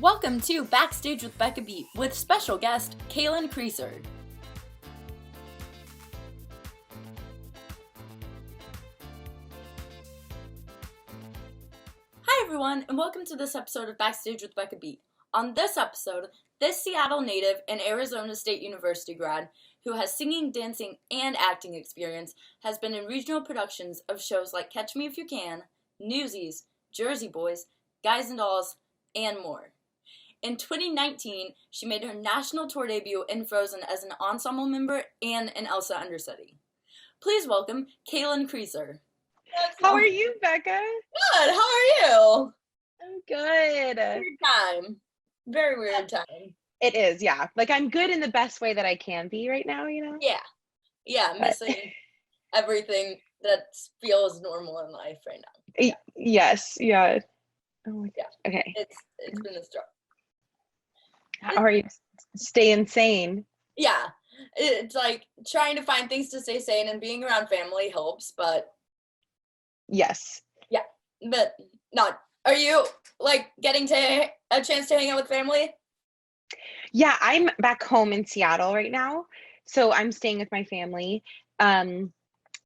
Welcome to Backstage with Becca with special guest Caelan Creaser. Hi everyone, and welcome to this episode of Backstage with Becca. On this episode, this Seattle native and Arizona State University grad who has singing, dancing, and acting experience has been in regional productions of shows like Catch Me If You Can, Newsies, Jersey Boys, Guys and Dolls, and more. In 2019, she made her national tour debut in Frozen as an ensemble member and an Elsa understudy. Please welcome Caelan Creaser. How are you, Becca? Good, how are you? I'm good. Weird time. Very weird time. It is, yeah. Like, I'm good in the best way that I can be right now, you know? Yeah, missing everything that feels normal in life right now. Yes, yeah. Oh my Yeah. God. Okay. It's been a struggle. How are you? Staying sane. Yeah, it's like trying to find things to stay sane, and being around family helps, but Yes. yeah, but not. Are you like getting to a chance to hang out with family? Yeah, I'm back home in Seattle right now. So I'm staying with my family. And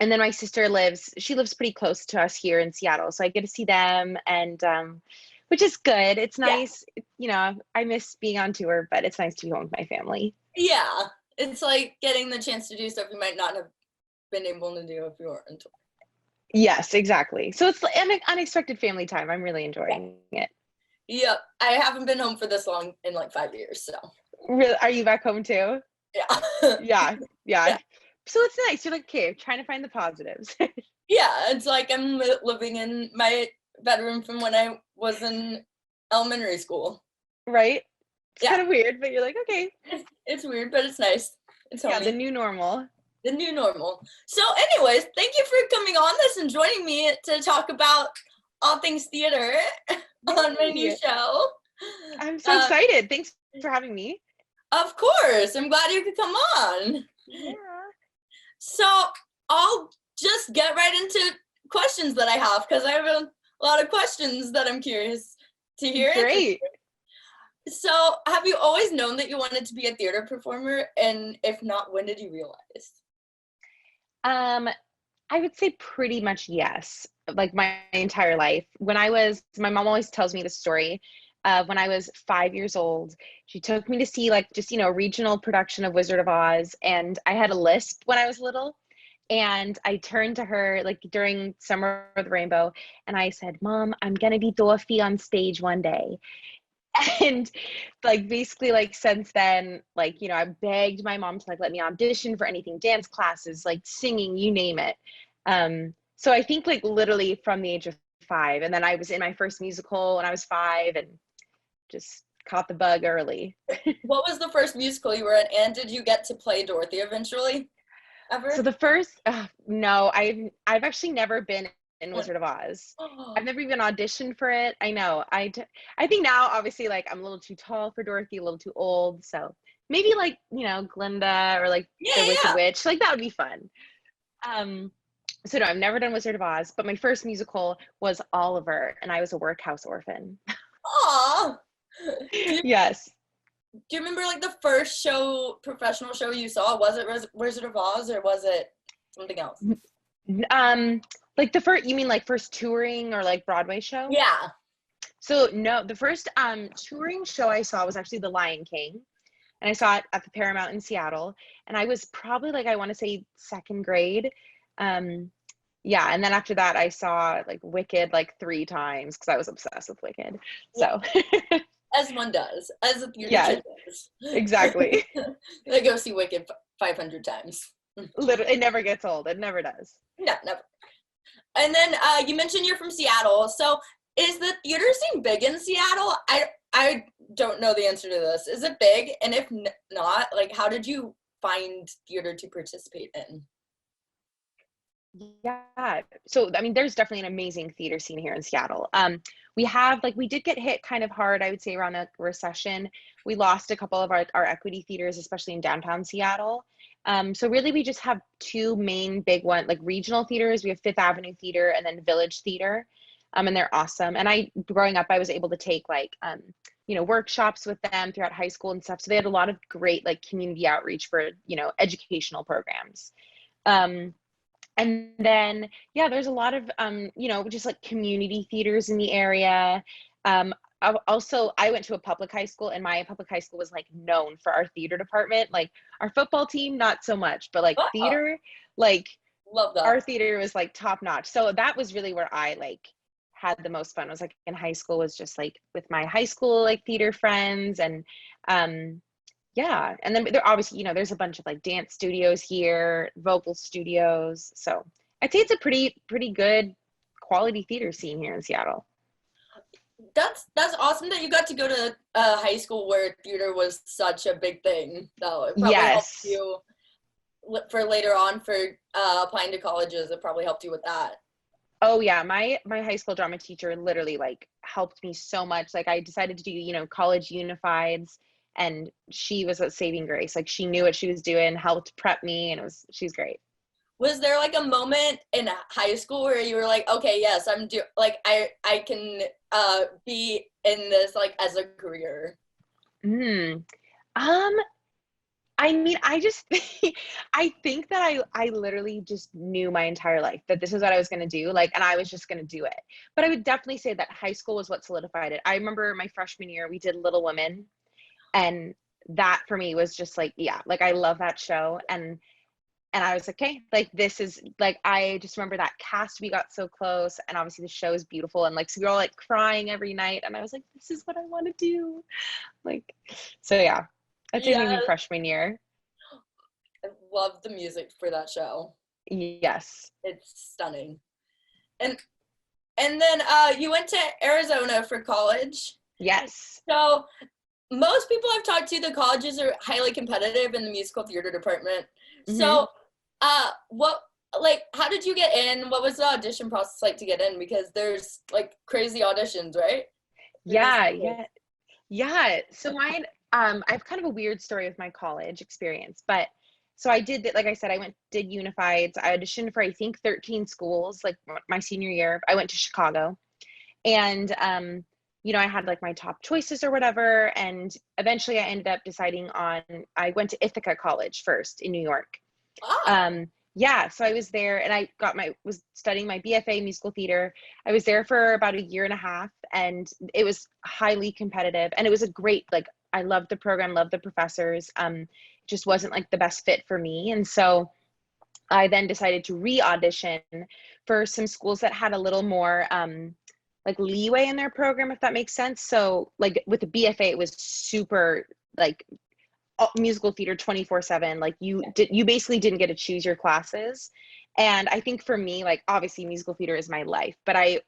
then my sister lives pretty close to us here in Seattle. So I get to see them and which is good. It's nice. You know, I miss being on tour, but it's nice to be home with my family. Yeah, it's like getting the chance to do stuff you might not have been able to do if you weren't on tour. Yes, exactly. So it's an unexpected family time. I'm really enjoying it. Yep, I haven't been home for this long in like 5 years, so. Really? Are you back home too? Yeah. Yeah. So it's nice. You're like, okay, trying to find the positives. Yeah, it's like I'm living in my bedroom from when I was in elementary school. Right? It's Yeah. kind of weird, but you're like, okay. It's weird, but it's nice. It's homey. Yeah, the new normal. The new normal. So anyways, thank you for coming on this and joining me to talk about all things theater on my new show. I'm so excited. Thanks for having me. Of course. I'm glad you could come on. Yeah. So I'll just get right into questions that I have, because I have a lot of questions that I'm curious to hear. Great. So have you always known that you wanted to be a theater performer? And if not, when did you realize? I would say pretty much yes. Like my entire life. My mom always tells me the story of when I was 5 years old. She took me to see like just, a regional production of Wizard of Oz. And I had a lisp when I was little. And I turned to her like during Summer of the Rainbow and I said, Mom, I'm going to be Dorfhy on stage one day. And like basically like since then, like, I begged my mom to like let me audition for anything, dance classes, like singing, you name it. So I think like literally from the age of 5, and then I was in my first musical when I was 5 and just caught the bug early. What was the first musical you were in, and did you get to play Dorothy eventually? Ever? So the first, no, I've actually never been in Wizard of Oz. I've never even auditioned for it. I know. I think now, obviously, like I'm a little too tall for Dorothy, a little too old. So maybe like, Glinda or like the Wicked Witch. Like that would be fun. So no, I've never done Wizard of Oz, but my first musical was Oliver, and I was a workhouse orphan. Aww. Yes. Do you remember like the first professional show you saw? Was it Wizard of Oz, or was it something else? Like the first, you mean like first touring or like Broadway show? Yeah. So no, the first touring show I saw was actually The Lion King, and I saw it at the Paramount in Seattle, and I was probably like, I want to say second grade. Yeah, and then after that I saw like Wicked like 3 times because I was obsessed with Wicked. So as one does, as a theater kid does. Exactly. They go see Wicked 500 times. Literally, it never gets old. It never does. No, never. And then you mentioned you're from Seattle. So is the theater scene big in Seattle? I don't know the answer to this. Is it big? And if not, like, how did you find theater to participate in? Yeah. So, I mean, there's definitely an amazing theater scene here in Seattle. We did get hit kind of hard, I would say, around the recession. We lost a couple of our equity theaters, especially in downtown Seattle. So really we just have 2 main big like regional theaters. We have Fifth Avenue Theater and then Village Theater. And they're awesome. And growing up, I was able to take like workshops with them throughout high school and stuff. So they had a lot of great like community outreach for, educational programs. And then, yeah, there's a lot of, just like community theaters in the area. I went to a public high school, and my public high school was like known for our theater department. Like our football team, not so much, but like Oh, theater, like love that. our theater was like top notch. So that was really where I like had the most fun. Was like in high school, was just like with my high school like theater friends. And yeah, and then there obviously, there's a bunch of like dance studios here, vocal studios. So I'd say it's a pretty good quality theater scene here in Seattle. That's awesome that you got to go to high school where theater was such a big thing, though. It probably helped Yes. you for later on for applying to colleges. It probably helped you with that. Oh yeah, my high school drama teacher literally like helped me so much. Like I decided to do, college unifieds, and she was a saving grace. Like she knew what she was doing, helped prep me, and she's great. Was there like a moment in high school where you were like, okay, yes, I can be in this like as a career? Hmm. Um, I mean, I just I think that I literally just knew my entire life that this is what I was going to do, like, and I was just going to do it. But I would definitely say that high school was what solidified it. I remember my freshman year we did Little Women, and that for me was just like, yeah, like I love that show. And I was like, okay, like this is like, I just remember that cast, we got so close, and obviously the show is beautiful, and like so we were all like crying every night, and I was like, this is what I want to do. Like, so yeah, I'd say maybe Yeah, freshman year. I love the music for that show. Yes. It's stunning. And then you went to Arizona for college. Yes. So most people I've talked to, the colleges are highly competitive in the musical theater department. Hmm. So how did you get in? What was the audition process like to get in? Because there's like crazy auditions, right? For these Yeah, roles. yeah. So mine, I have kind of a weird story with my college experience, but so I did that. Like I said, did unified. I auditioned for I think 13 schools. Like my senior year, I went to Chicago, and I had like my top choices or whatever, and eventually I ended up deciding on. I went to Ithaca College first in New York. Ah, um yeah, so I was there, and I was studying my BFA musical theater. I was there for about a year and a half, and it was highly competitive, and it was a great, like, I loved the program, loved the professors. Just wasn't like the best fit for me, and so I then decided to re-audition for some schools that had a little more like leeway in their program, if that makes sense. So like with the BFA, it was super like musical theater 24/7. Like you basically didn't get to choose your classes. And I think for me, like obviously musical theater is my life, but I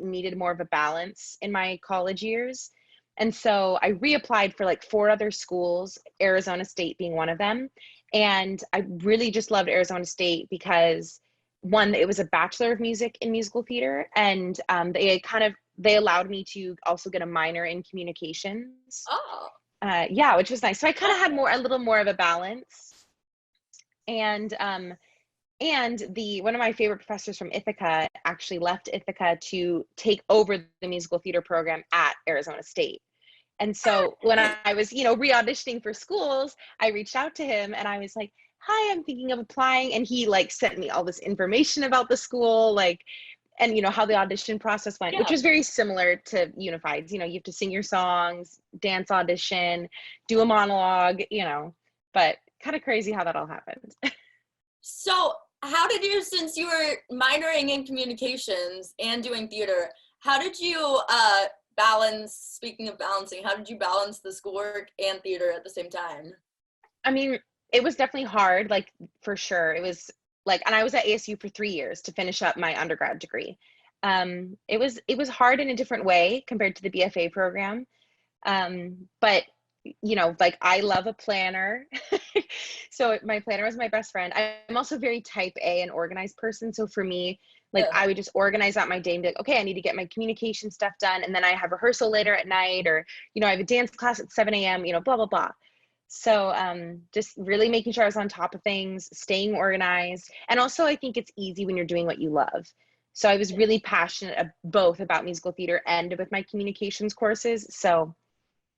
needed more of a balance in my college years. And so I reapplied for like four other schools, Arizona State being one of them. And I really just loved Arizona State because one, it was a Bachelor of Music in musical theater, and they allowed me to also get a minor in communications. oh, Yeah, which was nice. So I kind of had awesome. a little more of a balance. And the one of my favorite professors from Ithaca actually left Ithaca to take over the musical theater program at Arizona State. And so when I was, re-auditioning for schools, I reached out to him and I was like, hi, I'm thinking of applying. And he like sent me all this information about the school, like, and how the audition process went, which Yeah. was very similar to Unifieds. You have to sing your songs, dance audition, do a monologue, but kind of crazy how that all happened. So how did you, since you were minoring in communications and doing theater, how did you balance, speaking of balancing, how did you balance the schoolwork and theater at the same time? I mean, it was definitely hard, like for sure. It was like, and I was at ASU for 3 years to finish up my undergrad degree. It was hard in a different way compared to the BFA program. But like I love a planner. So my planner was my best friend. I'm also very type A and organized person. So for me, like Yeah. I would just organize out my day and be like, okay, I need to get my communication stuff done. And then I have rehearsal later at night, or, I have a dance class at 7 a.m., blah, blah, blah. So just really making sure I was on top of things, staying organized. And also I think it's easy when you're doing what you love. So I was really passionate both about musical theater and with my communications courses. So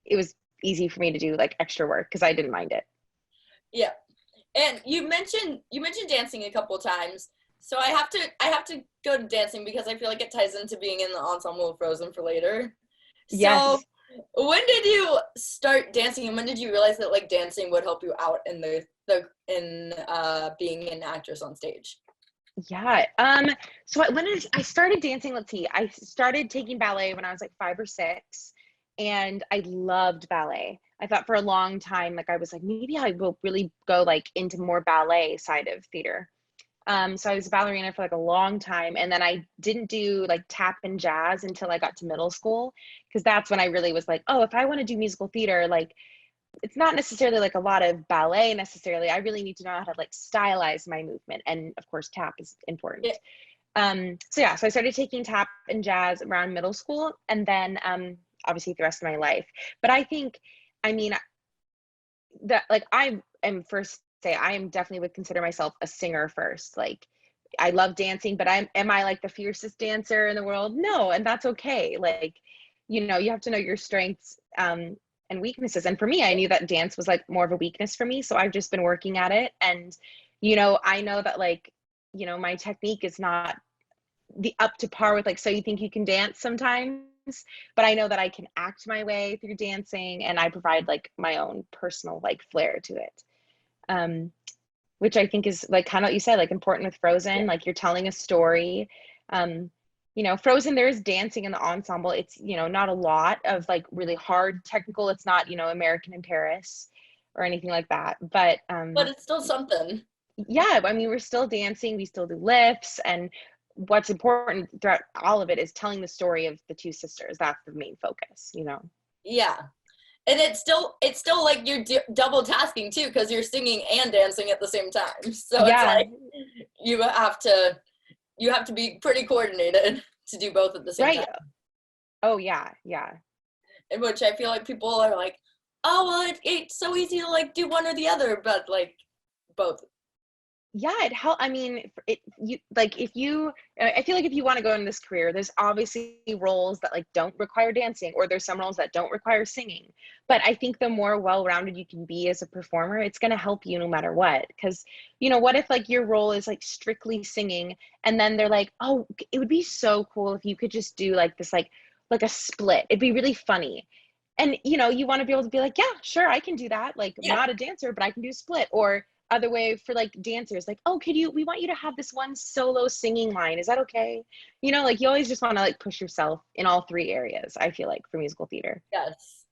it was easy for me to do like extra work because I didn't mind it. Yeah. And you mentioned dancing a couple times. So I have to go to dancing because I feel like it ties into being in the ensemble of Frozen for later. So Yes. when did you start dancing, and when did you realize that like dancing would help you out in being an actress on stage? Yeah. So when I started dancing, let's see, I started taking ballet when I was like 5 or 6, and I loved ballet. I thought for a long time, like I was like, maybe I will really go like into more ballet side of theater. So I was a ballerina for like a long time, and then I didn't do like tap and jazz until I got to middle school, because that's when I really was like, oh, if I want to do musical theater, like it's not necessarily like a lot of ballet necessarily. I really need to know how to like stylize my movement. And of course, tap is important. Yeah. So yeah, so I started taking tap and jazz around middle school, and then obviously the rest of my life. But I think, I mean, that like I am first say I am definitely would consider myself a singer first. Like I love dancing, but am I like the fiercest dancer in the world? No, and that's okay. Like, you have to know your strengths and weaknesses. And for me, I knew that dance was like more of a weakness for me, so I've just been working at it. And I know that like, my technique is not the up to par with like So You Think You Can Dance sometimes, but I know that I can act my way through dancing, and I provide like my own personal like flair to it. um which I think is like kind of what you said, like important with Frozen, like you're telling a story. Frozen, there is dancing in the ensemble. It's not a lot of like really hard technical. It's not American in Paris or anything like that, but But it's still something. yeah, I mean, we're still dancing, we still do lifts, and what's important throughout all of it is telling the story of the two sisters. That's the main focus. Yeah. And it's still like you're double tasking too, because you're singing and dancing at the same time. So it's Yeah, like you have to be pretty coordinated to do both at the same right. time. Oh yeah, yeah. In which I feel like people are like, oh well, it's so easy to like do one or the other, but like both. Yeah, it help. I mean, it you like if you I feel like if you want to go in this career, there's obviously roles that like don't require dancing, or there's some roles that don't require singing. But I think the more well-rounded you can be as a performer, it's going to help you no matter what. Because what if like your role is like strictly singing, and then they're like, oh, it would be so cool if you could just do like this like a split. It'd be really funny. And you want to be able to be like, yeah, sure, I can do that. Like, I'm Yeah. not a dancer, but I can do a split. Or other way for like dancers, like, oh, we want you to have this one solo singing line, is that okay? Like you always just want to like push yourself in all three areas, I feel like, for musical theater. Yes.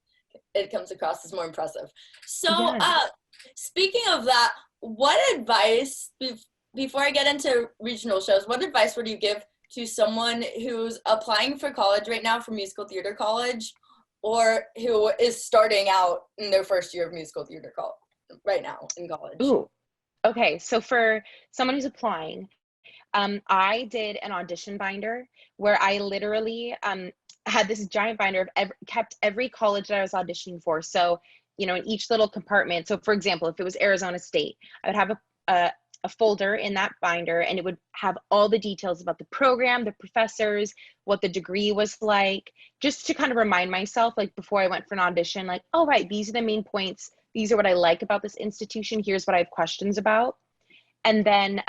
It comes across as more impressive. So, Yes. speaking of that, what advice, before I get into regional shows, what advice would you give to someone who's applying for college right now, for musical theater college, or who is starting out in their first year of musical theater college right now in college? Ooh, okay, so for someone who's applying, I did an audition binder where I literally had this giant binder of kept every college that I was auditioning for. So, in each little compartment. So, for example, if it was Arizona State, I would have a folder in that binder, and it would have all the details about the program, the professors, what the degree was like, just to kind of remind myself, like before I went for an audition, like, oh, right, these are the main points. These are what I like about this institution. Here's what I have questions about. And then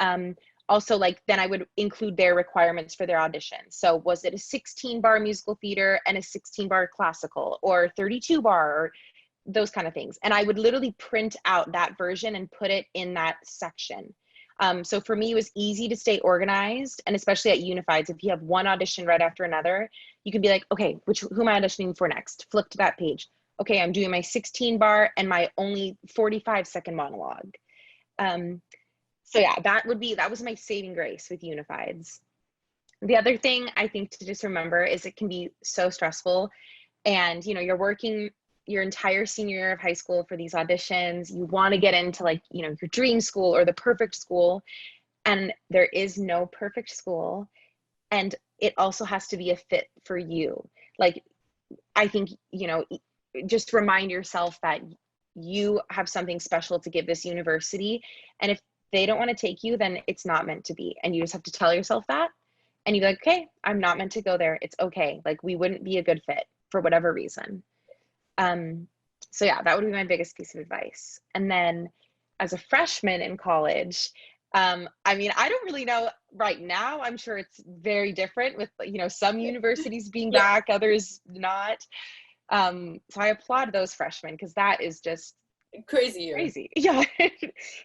also like then I would include their requirements for their audition. So was it a 16-bar musical theater and a 16-bar classical, or 32-bar, or those kind of things. And I would literally print out that version and put it in that section. So for me, it was easy to stay organized, and especially at Unifieds, if you have one audition right after another, you can be like, okay, who am I auditioning for next? Flip to that page. Okay, I'm doing my 16-bar and my only 45-second monologue. So yeah, that was my saving grace with Unifieds. The other thing I think to just remember is it can be so stressful, and you're working your entire senior year of high school for these auditions. You want to get into like, your dream school or the perfect school, and there is no perfect school, and it also has to be a fit for you. Like, I think, just remind yourself that you have something special to give this university. And if they don't want to take you, then it's not meant to be. And you just have to tell yourself that. And you're like, okay, I'm not meant to go there. It's okay. Like, we wouldn't be a good fit for whatever reason. So yeah, that would be my biggest piece of advice. And then as a freshman in college, I mean, I don't really know right now. I'm sure it's very different with, some universities being Yeah, back, others not. So I applaud those freshmen because that is just crazy year. crazy. Yeah,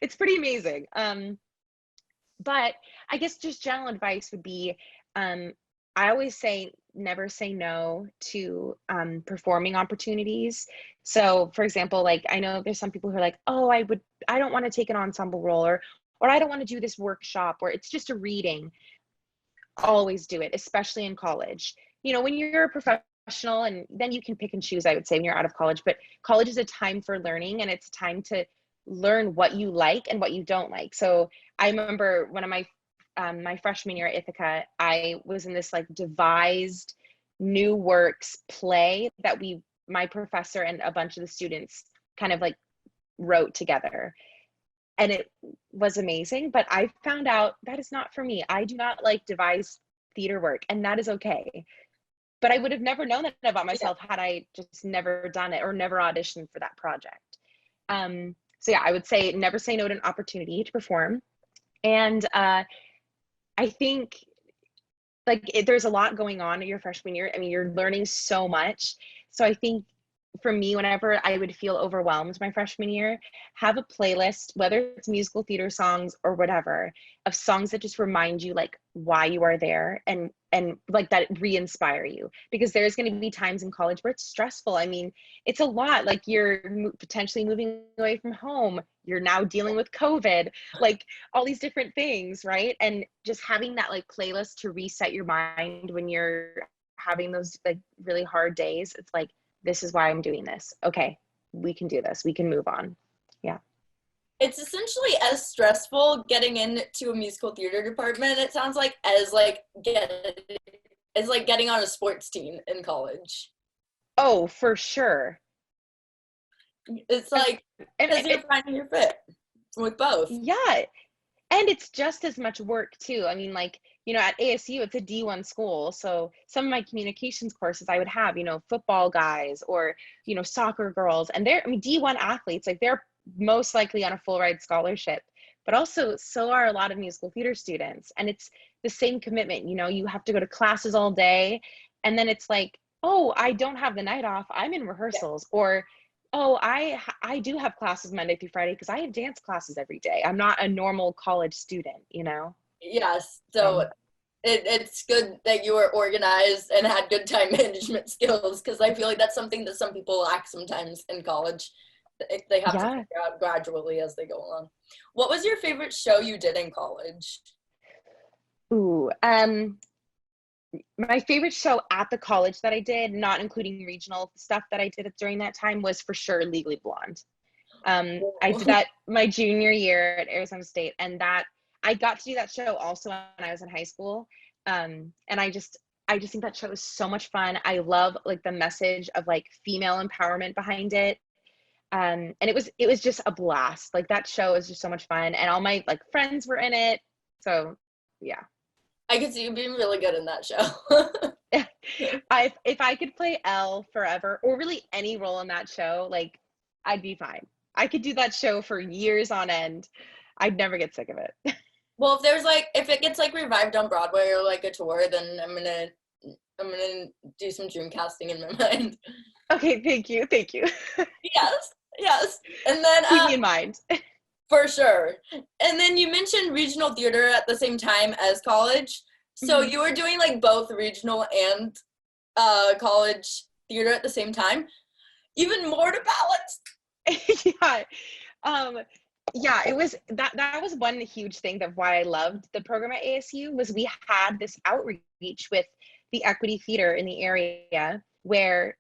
it's pretty amazing. But I guess just general advice would be, I always say never say no to performing opportunities. So, for example, like I know there's some people who are like, oh, I don't want to take an ensemble role, or I don't want to do this workshop, or it's just a reading. Always do it, especially in college. When you're a professional, and then you can pick and choose, I would say, when you're out of college, but college is a time for learning, and it's a time to learn what you like and what you don't like. So I remember one of my freshman year at Ithaca, I was in this like devised new works play that my professor and a bunch of the students kind of like wrote together, and it was amazing. But I found out that is not for me. I do not like devised theater work, and that is okay. But I would have never known that about Yeah. myself had I just never done it or never auditioned for that project. So yeah, I would say never say no to an opportunity to perform. And I think there's a lot going on in your freshman year. I mean, you're learning so much. So I think for me, whenever I would feel overwhelmed my freshman year, have a playlist, whether it's musical theater songs or whatever, of songs that just remind you like why you are there, and like that re-inspire you, because there's going to be times in college where it's stressful. I mean, it's a lot. Like you're potentially moving away from home, you're now dealing with COVID, like all these different things, right? And just having that like playlist to reset your mind when you're having those like really hard days, it's like, this is why I'm doing this. Okay, we can do this. We can move on. Yeah. It's essentially as stressful getting into a musical theater department, it sounds like, as like getting on a sports team in college. Oh, for sure. It's like, And because you're finding your fit with both. yeah, and it's just as much work too. I mean, like, at ASU, it's a D1 school. So some of my communications courses I would have, football guys or, soccer girls. And I mean, D1 athletes, like they're most likely on a full ride scholarship, but also so are a lot of musical theater students. And it's the same commitment. You have to go to classes all day. And then it's like, oh, I don't have the night off. I'm in Yeah. rehearsals. Or oh, I do have classes Monday through Friday because I have dance classes every day. I'm not a normal college student. Yes. So So it's good that you were organized and had good time management skills, because I feel like that's something that some people lack sometimes in college. They have to yeah. figure out gradually as they go along. What was your favorite show you did in college? Ooh. My favorite show at the college that I did, not including regional stuff that I did during that time, was for sure Legally Blonde. I did that my junior year at Arizona State, and that I got to do that show also when I was in high school. And I just think that show is so much fun. I love like the message of like female empowerment behind it. And it was just a blast. Like that show is just so much fun, and all my like friends were in it. So yeah. I could see you being really good in that show. If I could play Elle forever, or really any role in that show, like I'd be fine. I could do that show for years on end. I'd never get sick of it. Well, if it gets like revived on Broadway or like a tour, then I'm gonna do some dream casting in my mind. Okay, thank you. Thank you. Yes, yes. And then Keep me in mind. for sure. And then you mentioned regional theater at the same time as college. So Mhm. you were doing like both regional and college theater at the same time. Even more to balance. Yeah. Um, yeah, it was that was one huge thing that why I loved the program at ASU was we had this outreach with the equity theater in the area where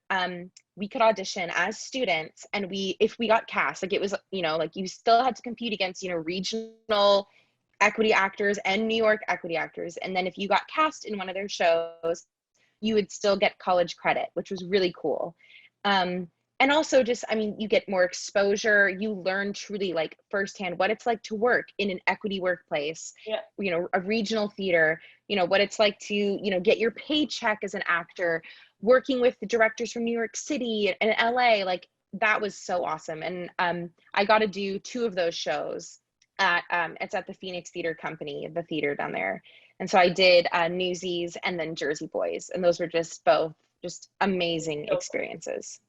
we could audition as students, and if we got cast, like it was, like you still had to compete against, regional equity actors and New York equity actors. And then if you got cast in one of their shows, you would still get college credit, which was really cool. And also just, I mean, you get more exposure. You learn truly like firsthand what it's like to work in an equity workplace, Yeah. a regional theater, what it's like to, get your paycheck as an actor, working with the directors from New York City and LA, like that was so awesome. And I got to do 2 of those shows at it's at the Phoenix Theater Company, the theater down there. And so I did Newsies and then Jersey Boys, and those were just both just amazing experiences.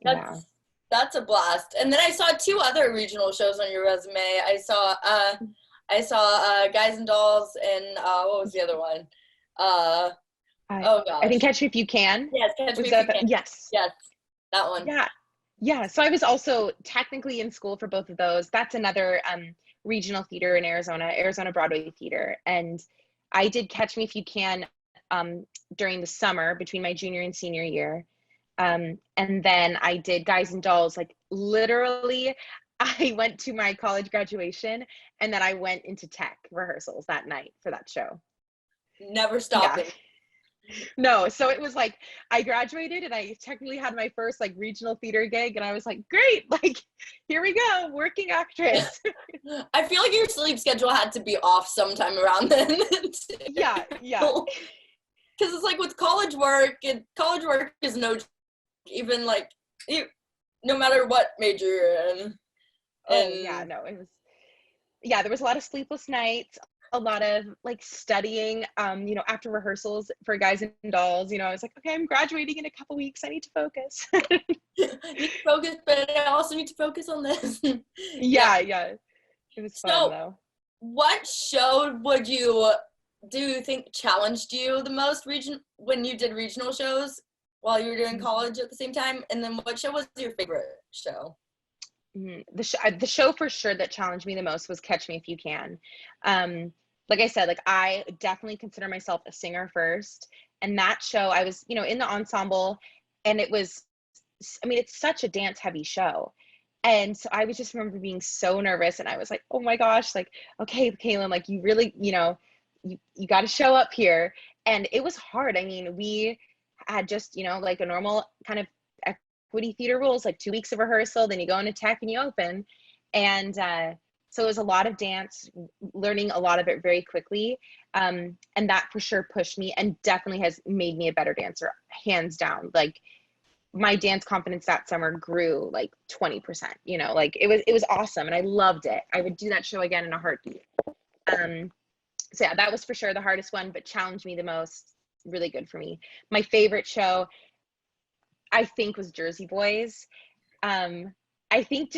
Yeah. That's a blast. And then I saw 2 other regional shows on your resume. I saw Guys and Dolls and what was the other one? Oh gosh. I think Catch Me If You Can. Yes, Catch Me If You Can. Yes. Yes, that one. Yeah. Yeah. So I was also technically in school for both of those. That's another regional theater in Arizona Broadway theater. And I did Catch Me If You Can during the summer between my junior and senior year. And then I did Guys and Dolls, like literally I went to my college graduation and then I went into tech rehearsals that night for that show. Never stopping. Yeah. No, so it was like I graduated and I technically had my first like regional theater gig and I was like, great, like here we go, working actress. I feel like your sleep schedule had to be off sometime around then. Yeah. Because it's like with college work is even like no matter what major you're in. And there was a lot of sleepless nights, a lot of like studying, after rehearsals for Guys and Dolls, I was like, okay, I'm graduating in a couple weeks. I need to focus. I need to focus, but I also need to focus on this. Yeah. It was fun though. What show do you think challenged you the most when you did regional shows while you were doing college at the same time? And then what show was your favorite show? The show for sure that challenged me the most was Catch Me If You Can. Like I said, like I definitely consider myself a singer first. And that show, I was, in the ensemble, and it's such a dance heavy show. And so I just remember being so nervous, and I was like, oh my gosh, like, okay, Caelan, like you really, you got to show up here. And it was hard. I mean, we had just, like a normal kind of equity theater rules, like 2 weeks of rehearsal, then you go into tech and you open. And so it was a lot of dance, learning a lot of it very quickly. And that for sure pushed me and definitely has made me a better dancer, hands down. Like my dance confidence that summer grew like 20%, like it was awesome. And I loved it. I would do that show again in a heartbeat. So yeah, that was for sure the hardest one, but challenged me the most. Really good for me. My favorite show, I think, was Jersey Boys. I think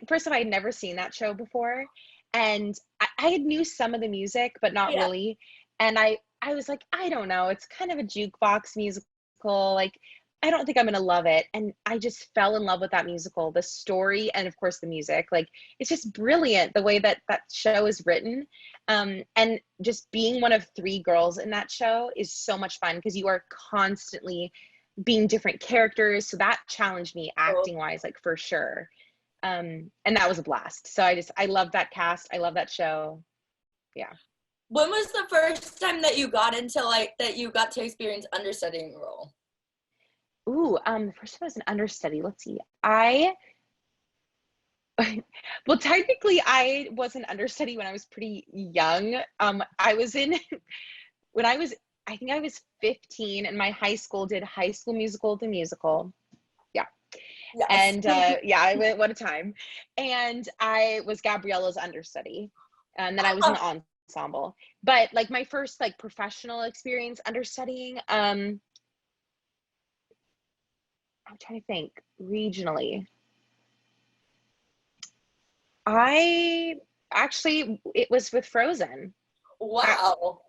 first of all, I had never seen that show before, and I had knew some of the music, but not really. And I was like, I don't know, it's kind of a jukebox musical. Like, I don't think I'm gonna love it. And I just fell in love with that musical, the story, and of course the music. Like, it's just brilliant the way that show is written. And just being one of 3 girls in that show is so much fun because you are constantly being different characters. So that challenged me acting wise, like for sure. And that was a blast. So I love that cast. I love that show. Yeah. When was the first time that you got to experience understudying the role? Ooh, the first time I was an understudy. Let's see. Well, technically I was an understudy when I was pretty young. I think I was 15, and my high school did High School Musical, the musical. Yeah. Yes. And what a time. And I was Gabriella's understudy. And then I was in the ensemble. But like my first like professional experience understudying, I'm trying to think regionally. It was with Frozen. Wow.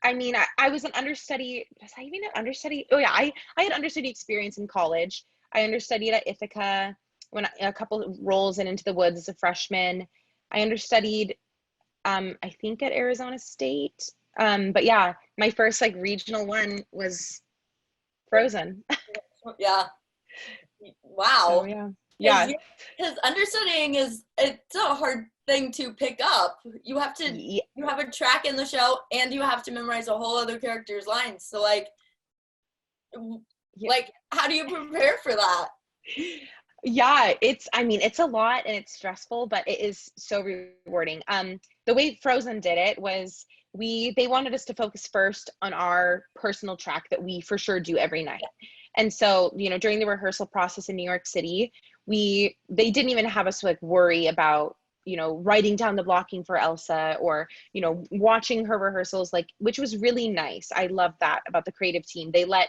I mean, I was an understudy. Was I even an understudy? Oh yeah, I had understudy experience in college. I understudied at Ithaca a couple of roles in Into the Woods as a freshman. I understudied, I think at Arizona State. But yeah, my first like regional one was Frozen. Yeah. Wow. So, yeah. Because understudying it's a hard thing to pick up. You have a track in the show and you have to memorize a whole other character's lines. So like how do you prepare for that? Yeah, it's a lot and it's stressful, but it is so rewarding. The way Frozen did it was they wanted us to focus first on our personal track that we for sure do every night. And so, during the rehearsal process in New York City, they didn't even have us like worry about, writing down the blocking for Elsa or, watching her rehearsals, like, which was really nice. I love that about the creative team. They let,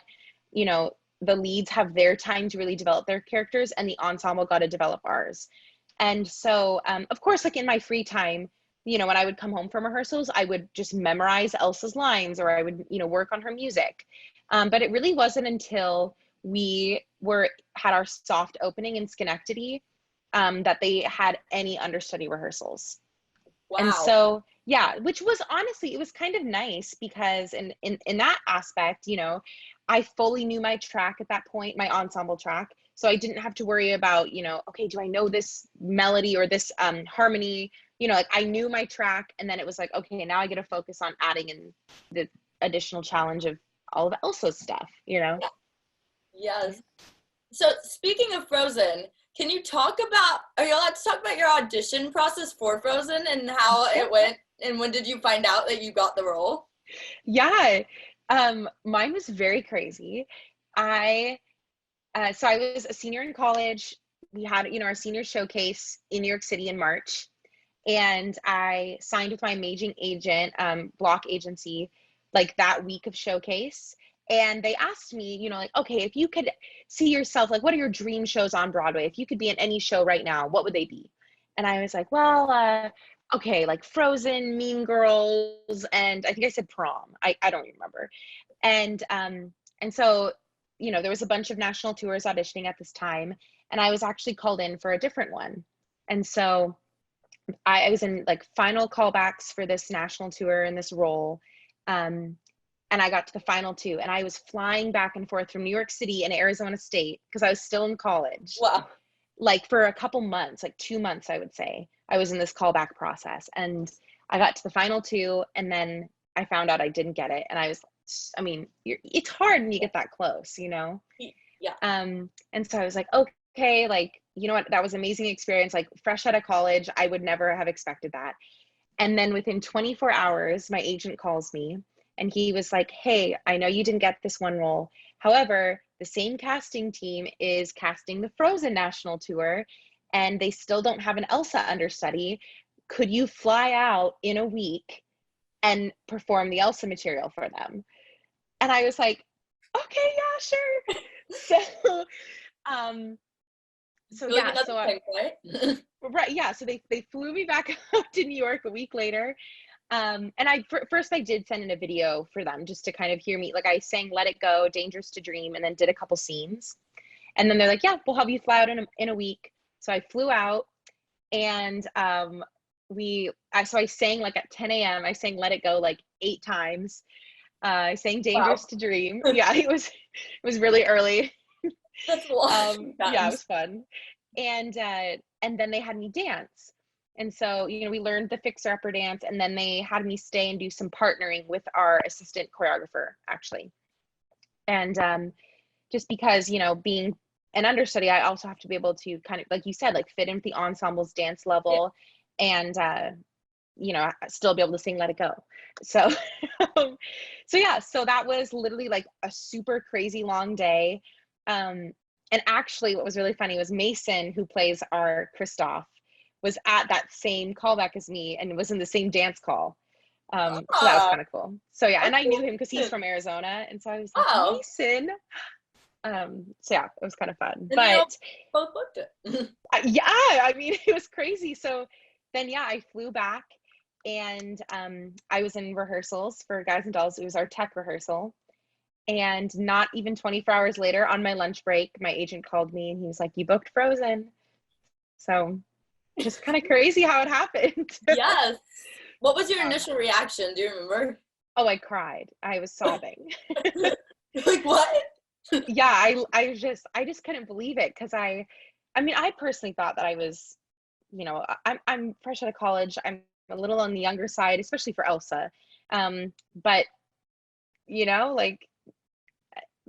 the leads have their time to really develop their characters, and the ensemble got to develop ours. And so, of course, like in my free time, when I would come home from rehearsals, I would just memorize Elsa's lines, or I would, work on her music. But it really wasn't until we had our soft opening in Schenectady that they had any understudy rehearsals. Wow. And so, yeah, which was honestly, it was kind of nice because in that aspect, I fully knew my track at that point, my ensemble track. So I didn't have to worry about, okay, do I know this melody or this harmony? Like I knew my track, and then it was like, okay, now I get to focus on adding in the additional challenge of all of Elsa's stuff, Yes. So speaking of Frozen, are you allowed to talk about your audition process for Frozen and how it went? And when did you find out that you got the role? Yeah. Mine was very crazy. So I was a senior in college. We had, our senior showcase in New York City in March. And I signed with my amazing agent, Bloc Agency, like that week of showcase. And they asked me, like, okay, if you could see yourself, like, what are your dream shows on Broadway? If you could be in any show right now, what would they be? And I was like, well, okay, like Frozen, Mean Girls, and I think I said Prom. I don't remember. And so, there was a bunch of national tours auditioning at this time, and I was actually called in for a different one. And so I was in like final callbacks for this national tour in this role. And I got to the final two, and I was flying back and forth from New York City and Arizona State because I was still in college. Wow. Like for a couple months, like 2 months, I would say, I was in this callback process. And I got to the final two, and then I found out I didn't get it. And it's hard when you get that close, Yeah. And so I was like, okay, like, you know what, that was an amazing experience. Like fresh out of college, I would never have expected that. And then within 24 hours, my agent calls me, and he was like, hey, I know you didn't get this one role. However, the same casting team is casting the Frozen national tour, and they still don't have an Elsa understudy. Could you fly out in a week and perform the Elsa material for them? And I was like, okay, yeah, sure. Right, yeah. So they flew me back up to New York a week later. And first I did send in a video for them just to kind of hear me. Like I sang Let It Go, Dangerous to Dream, and then did a couple scenes. And then they're like, yeah, we'll have you fly out in a week. So I flew out, and so I sang like at 10 a.m. I sang Let It Go like 8 times. I sang Dangerous to Dream. Yeah, it was really early. That's a lot. Yeah, it was fun. And then they had me dance. And so, we learned the Fixer Upper dance, and then they had me stay and do some partnering with our assistant choreographer, actually. And just because, being an understudy, I also have to be able to kind of, like you said, like fit into the ensemble's dance level, and, still be able to sing Let It Go. So, so that was literally like a super crazy long day. And actually what was really funny was Mason, who plays our Kristoff, was at that same callback as me and was in the same dance call. So that was kind of cool. So yeah, and I knew him because he's from Arizona, and so I was like, Mason. So yeah, it was kind of fun. And but both booked it. Yeah, I mean, it was crazy. So then yeah, I flew back, and I was in rehearsals for Guys and Dolls. It was our tech rehearsal. And not even 24 hours later, on my lunch break, my agent called me, and he was like, you booked Frozen. So just kind of crazy how it happened. Yes. What was your initial reaction? Do you remember? Oh, I cried. I was sobbing. Like what? Yeah, I just couldn't believe it, because I personally thought that I was, I'm fresh out of college. I'm a little on the younger side, especially for Elsa. But like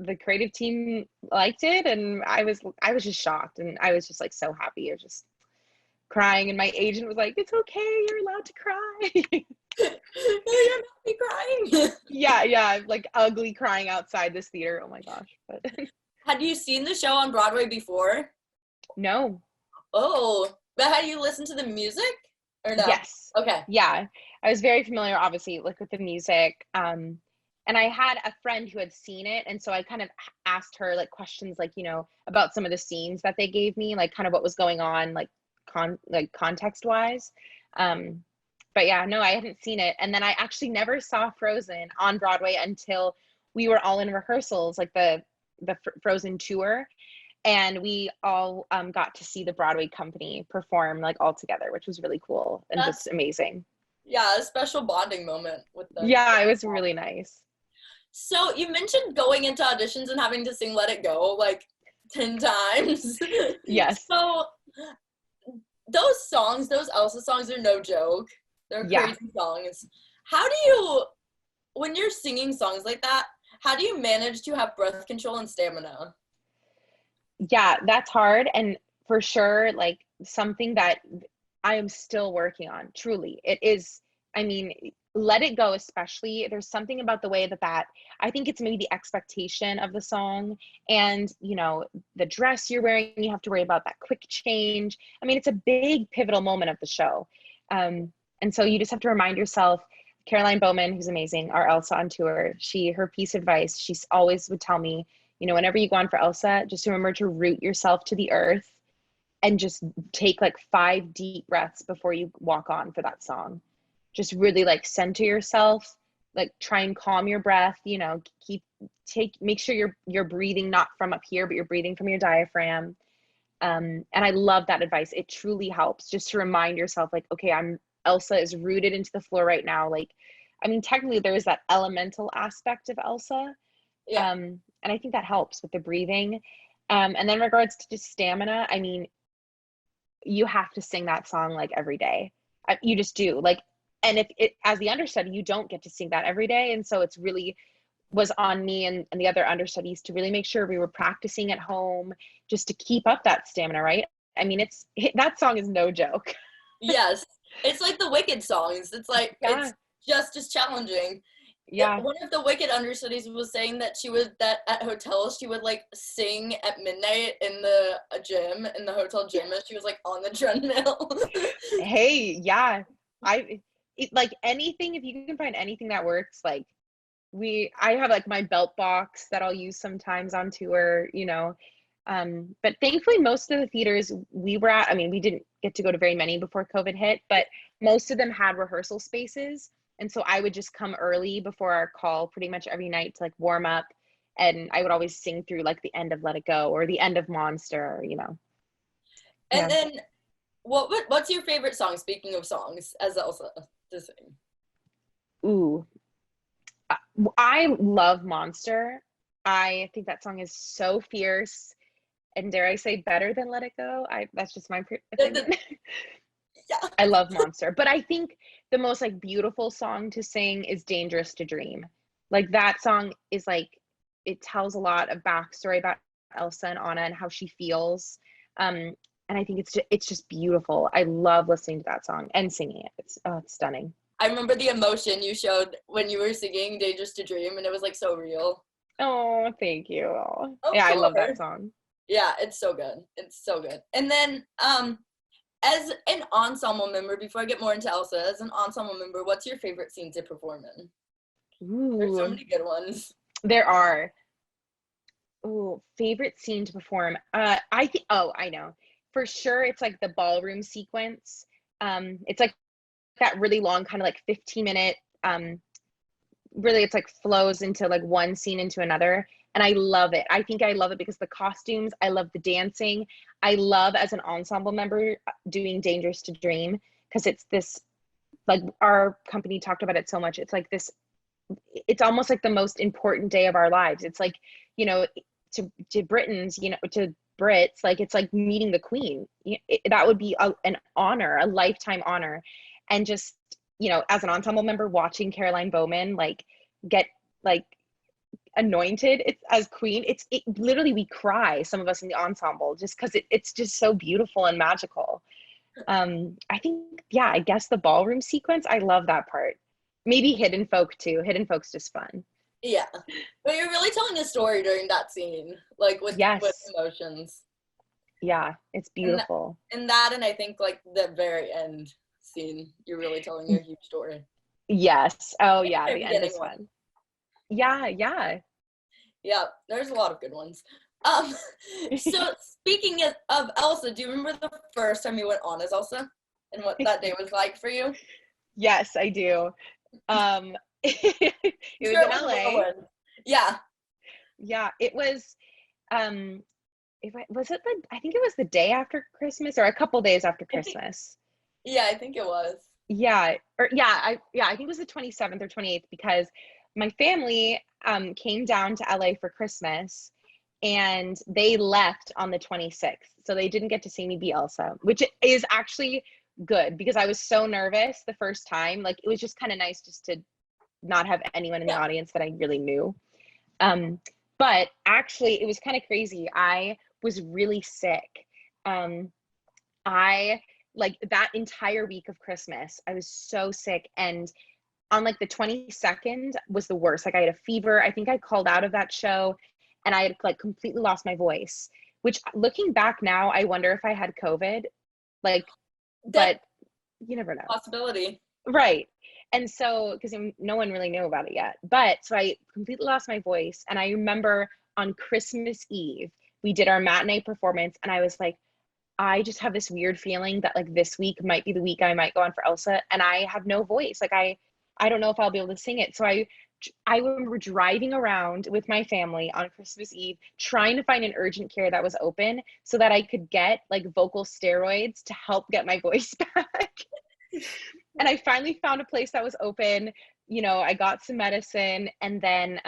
the creative team liked it, and I was just shocked, and I was just like so happy. I was just crying, and my agent was like, it's okay, you're allowed to cry. No, you're not be crying. Yeah, like ugly crying outside this theater. Oh my gosh. But Had you seen the show on Broadway before? No. Oh, but had you listened to the music or no? Yes. Okay. Yeah. I was very familiar, obviously, like with the music. And I had a friend who had seen it. And so I kind of asked her like questions like, about some of the scenes that they gave me, like kind of what was going on, like context wise. But yeah, no, I hadn't seen it. And then I actually never saw Frozen on Broadway until we were all in rehearsals, like the Frozen tour. And we all got to see the Broadway company perform like all together, which was really cool and That's, just amazing. yeah, a special bonding moment with them. Yeah, it was really nice. So you mentioned going into auditions and having to sing Let It Go like 10 times. Yes. So those songs, those Elsa songs are no joke. They're Yeah. crazy songs. How do you, when you're singing songs like that, how do you manage to have breath control and stamina? Yeah, that's hard. And for sure, like something that I am still working on, truly. It is, I mean, Let It Go, especially, there's something about the way that I think it's maybe the expectation of the song and, the dress you're wearing, you have to worry about that quick change. I mean, it's a big pivotal moment of the show. And so you just have to remind yourself, Caroline Bowman, who's amazing, our Elsa on tour, her piece of advice, she always would tell me, whenever you go on for Elsa, just remember to root yourself to the earth and just take like 5 deep breaths before you walk on for that song. Just really like center yourself, like try and calm your breath, make sure you're breathing not from up here, but you're breathing from your diaphragm. And I love that advice. It truly helps just to remind yourself like, okay, Elsa is rooted into the floor right now. Like, I mean, technically there is that elemental aspect of Elsa. Yeah. And I think that helps with the breathing. And then in regards to just stamina, I mean, you have to sing that song like every day. You just do. Like, and if it, as the understudy, you don't get to sing that every day. And so it's really was on me and the other understudies to really make sure we were practicing at home just to keep up that stamina, right? I mean, that song is no joke. Yes. It's like the Wicked songs. It's like, Yeah. it's just as challenging. Yeah. One of the Wicked understudies was saying that that at hotels she would like sing at midnight in the gym, in the hotel gym, as she was like on the treadmill. Hey, yeah. Like anything, if you can find anything that works, like I have like my belt box that I'll use sometimes on tour, but thankfully most of the theaters we were at, I mean, we didn't get to go to very many before COVID hit, but most of them had rehearsal spaces. And so I would just come early before our call pretty much every night to like warm up. And I would always sing through like the end of Let It Go or the end of Monster, And Yeah. then what's your favorite song, speaking of songs, as Elsa to sing? Ooh, I love Monster. I think that song is so fierce and dare I say better than Let It Go. That's just my opinion. Yeah. I love Monster, but I think the most like beautiful song to sing is Dangerous to Dream. Like that song is like it tells a lot of backstory about Elsa and Anna and how she feels. And I think it's just beautiful. I love listening to that song and singing it. It's stunning. I remember the emotion you showed when you were singing Dangerous to Dream, and it was like so real. Oh, thank you. Of Yeah, I love that course. song. Yeah, it's so good. It's so good. And then as an ensemble member, before I get more into Elsa, as an ensemble member, what's your favorite scene to perform in? There's so Ooh, many good ones. there are. Ooh, favorite scene to perform. I think. Oh, I know. For sure, it's like the ballroom sequence. It's like that really long, kind of like 15-minute. Really, it's like flows into like one scene into another, and I love it. I think I love it because the costumes. I love the dancing. I love as an ensemble member doing Dangerous to Dream because it's this like our company talked about it so much. It's like this. It's almost like the most important day of our lives. It's like you know to Britons, to Brits, like it's like meeting the Queen. That would be an honor, a lifetime honor. And just, as an ensemble member watching Caroline Bowman, like get like anointed as Queen, it literally, we cry, some of us in the ensemble, just because it's just so beautiful and magical. I think, yeah, I guess the ballroom sequence, I love that part. Maybe Hidden Folk too. Hidden Folk's just fun. Yeah. But you're really telling a story during that scene, like with Yes. emotions. Yeah, it's And that, beautiful. and I think like the very end scene, you're really telling a huge story. Yes. Oh And the yeah, very the end beginning is one. fun. Yeah, yeah. Yeah, there's a lot of good ones. Um, so speaking of Elsa, do you remember the first time you went on as Elsa and what that day was like for you? Yes, I do. It was in Start with a LA. whirlwind. Yeah, Yeah, it was if I was it the I think it was the day after Christmas or a couple days after I think. Christmas. Yeah, I think it was. I think it was the 27th or 28th because my family came down to LA for Christmas and they left on the 26th. So they didn't get to see me be Elsa, which is actually good because I was so nervous the first time. Like it was just kind of nice just to not have anyone in the Yeah. audience that I really knew. Um, but actually, it was kind of crazy. I was really sick. Um, I like that entire week of Christmas, I was so sick. And on like the 22nd was the worst. Like I had a fever. I think I called out of that show and I had like completely lost my voice, which looking back now, I wonder if I had COVID. Like, That but you never know. possibility. Right. And so, because no one really knew about it yet. But so I completely lost my voice. And I remember on Christmas Eve, we did our matinee performance. And I was like, I just have this weird feeling that like this week might be the week I might go on for Elsa. And I have no voice. Like I don't know if I'll be able to sing it. So I remember driving around with my family on Christmas Eve, trying to find an urgent care that was open so that I could get like vocal steroids to help get my voice back. And I finally found a place that was open. You know, I got some medicine and then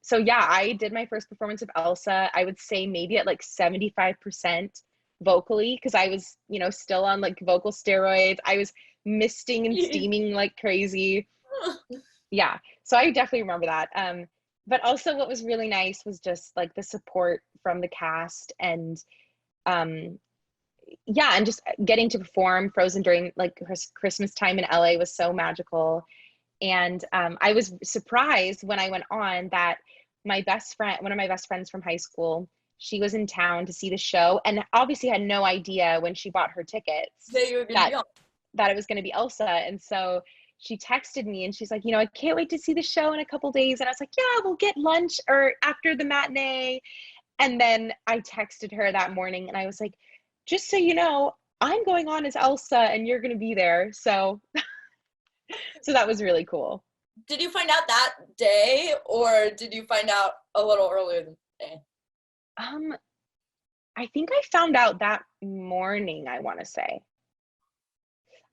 so yeah, I did my first performance of Elsa. I would say maybe at like 75% vocally because I was, you know, still on like vocal steroids. I was misting and steaming like crazy. Yeah. So I definitely remember that. But also what was really nice was just like the support from the cast and um yeah, and just getting to perform Frozen during like Christmas time in LA was so magical. And I was surprised when I went on that my best friend, one of my best friends from high school, she was in town to see the show and obviously had no idea when she bought her tickets That you were gonna that be on. that it was going to be Elsa. And so she texted me and she's like, you know, I can't wait to see the show in a couple days. And I was like, yeah, we'll get lunch or after the matinee. And then I texted her that morning and I was like, just so you know, I'm going on as Elsa and you're going to be there. So that was really cool. Did you find out that day, or did you find out a little earlier than that day? Um, I think I found out that morning, I want to say.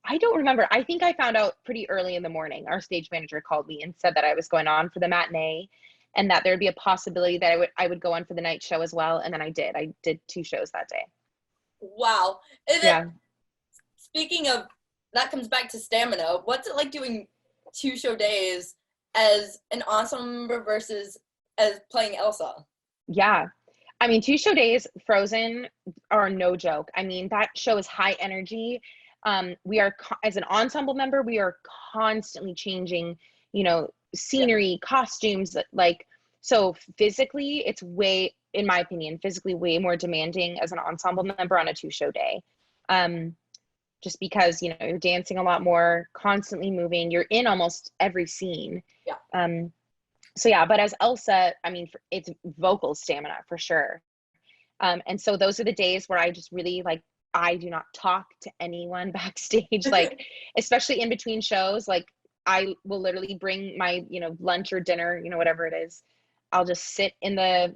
I don't remember. I think I found out pretty early in the morning. Our stage manager called me and said that I was going on for the matinee and that there'd be a possibility that I would go on for the night show as well. And then I did. I did 2 shows that day. Wow. And then, Yeah. speaking of, that comes back to stamina. What's it like doing 2 show days as an ensemble member versus as playing Elsa? Yeah. I mean, 2 show days, Frozen are no joke. I mean, that show is high energy. We are, as an ensemble member, we are constantly changing, you know, Yeah. scenery, costumes, like, so physically, it's way, in my opinion, physically way more demanding as an ensemble member on a 2 show day. Um, just because, you know, you're dancing a lot more, constantly moving, you're in almost every scene. Yeah. So yeah, but as Elsa, I mean, it's vocal stamina for sure. And so those are the days where I just really like, I do not talk to anyone backstage, like, especially in between shows. Like, I will literally bring my, you know, lunch or dinner, you know, whatever it is. I'll just sit in the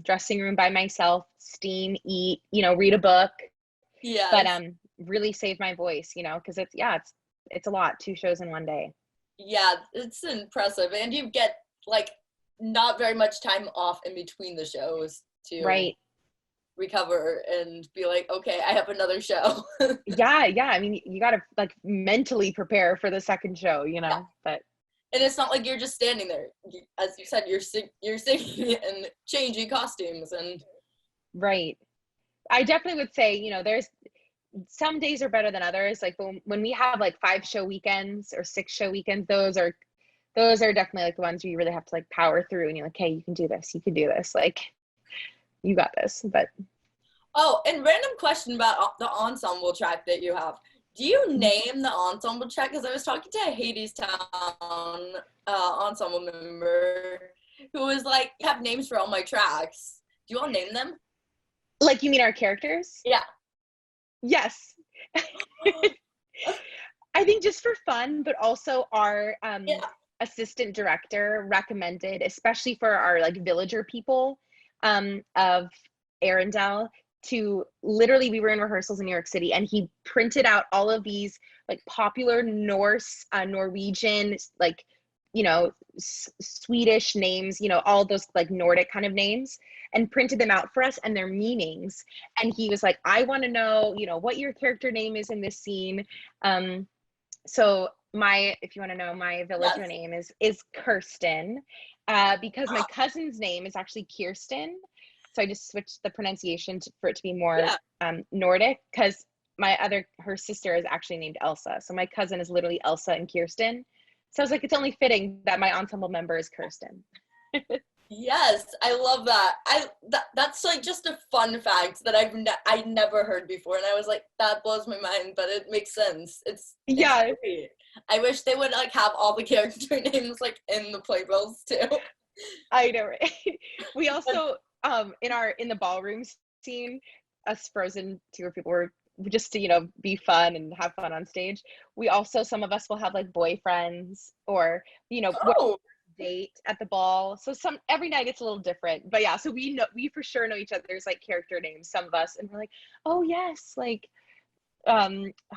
dressing room by myself, steam, eat, you know, read a book, but Yes. really save my voice, you know, because it's a lot, 2 shows in one day. Yeah, it's impressive. And you get like not very much time off in between the shows to Right. recover and be like, okay, I have another show. Yeah. I mean, you got to like mentally prepare for the second show, you Yeah. know, but And it's not like you're just standing there. As you said, you're singing and changing costumes and right. I definitely would say, you know, there's some days are better than others. Like when we have like 5 show weekends or 6 show weekends, those are those are definitely like the ones where you really have to like power through and you're like, hey, you can do this, you can do this, like you got this. But Oh, and random question about the ensemble track that you have. Do you name the ensemble track? Because I was talking to a Hadestown ensemble member who was like, have names for all my tracks. Do you all name them? like, you mean our characters? Yeah. Yes. I think just for fun, but also our Yeah. assistant director recommended, especially for our like villager people of Arundel, to literally, we were in rehearsals in New York City and he printed out all of these like popular Norse, Norwegian, like, you know, Swedish names, you know, all those like Nordic kind of names, and printed them out for us and their meanings. And he was like, I want to know, you know, what your character name is in this scene. So my, if you want to know, my villager Yes. name is Kirsten, because my cousin's name is actually Kirsten. So I just switched the pronunciation for it to be more Nordic, because her sister is actually named Elsa. So my cousin is literally Elsa and Kirsten. So I was like, it's only fitting that my ensemble member is Kirsten. Yes, I love that. That's like just a fun fact that I never heard before, and I was like, that blows my mind, but it makes sense. It's great. I wish they would like have all the character names like in the playbills too. I know, right? We also in the ballroom scene, us Frozen tour people were just to, you know, be fun and have fun on stage. We also, some of us will have like boyfriends, or, you know, Oh, date at the ball. So every night it's a little different. But yeah, so we for sure know each other's like character names, some of us, and we're like, oh yes, like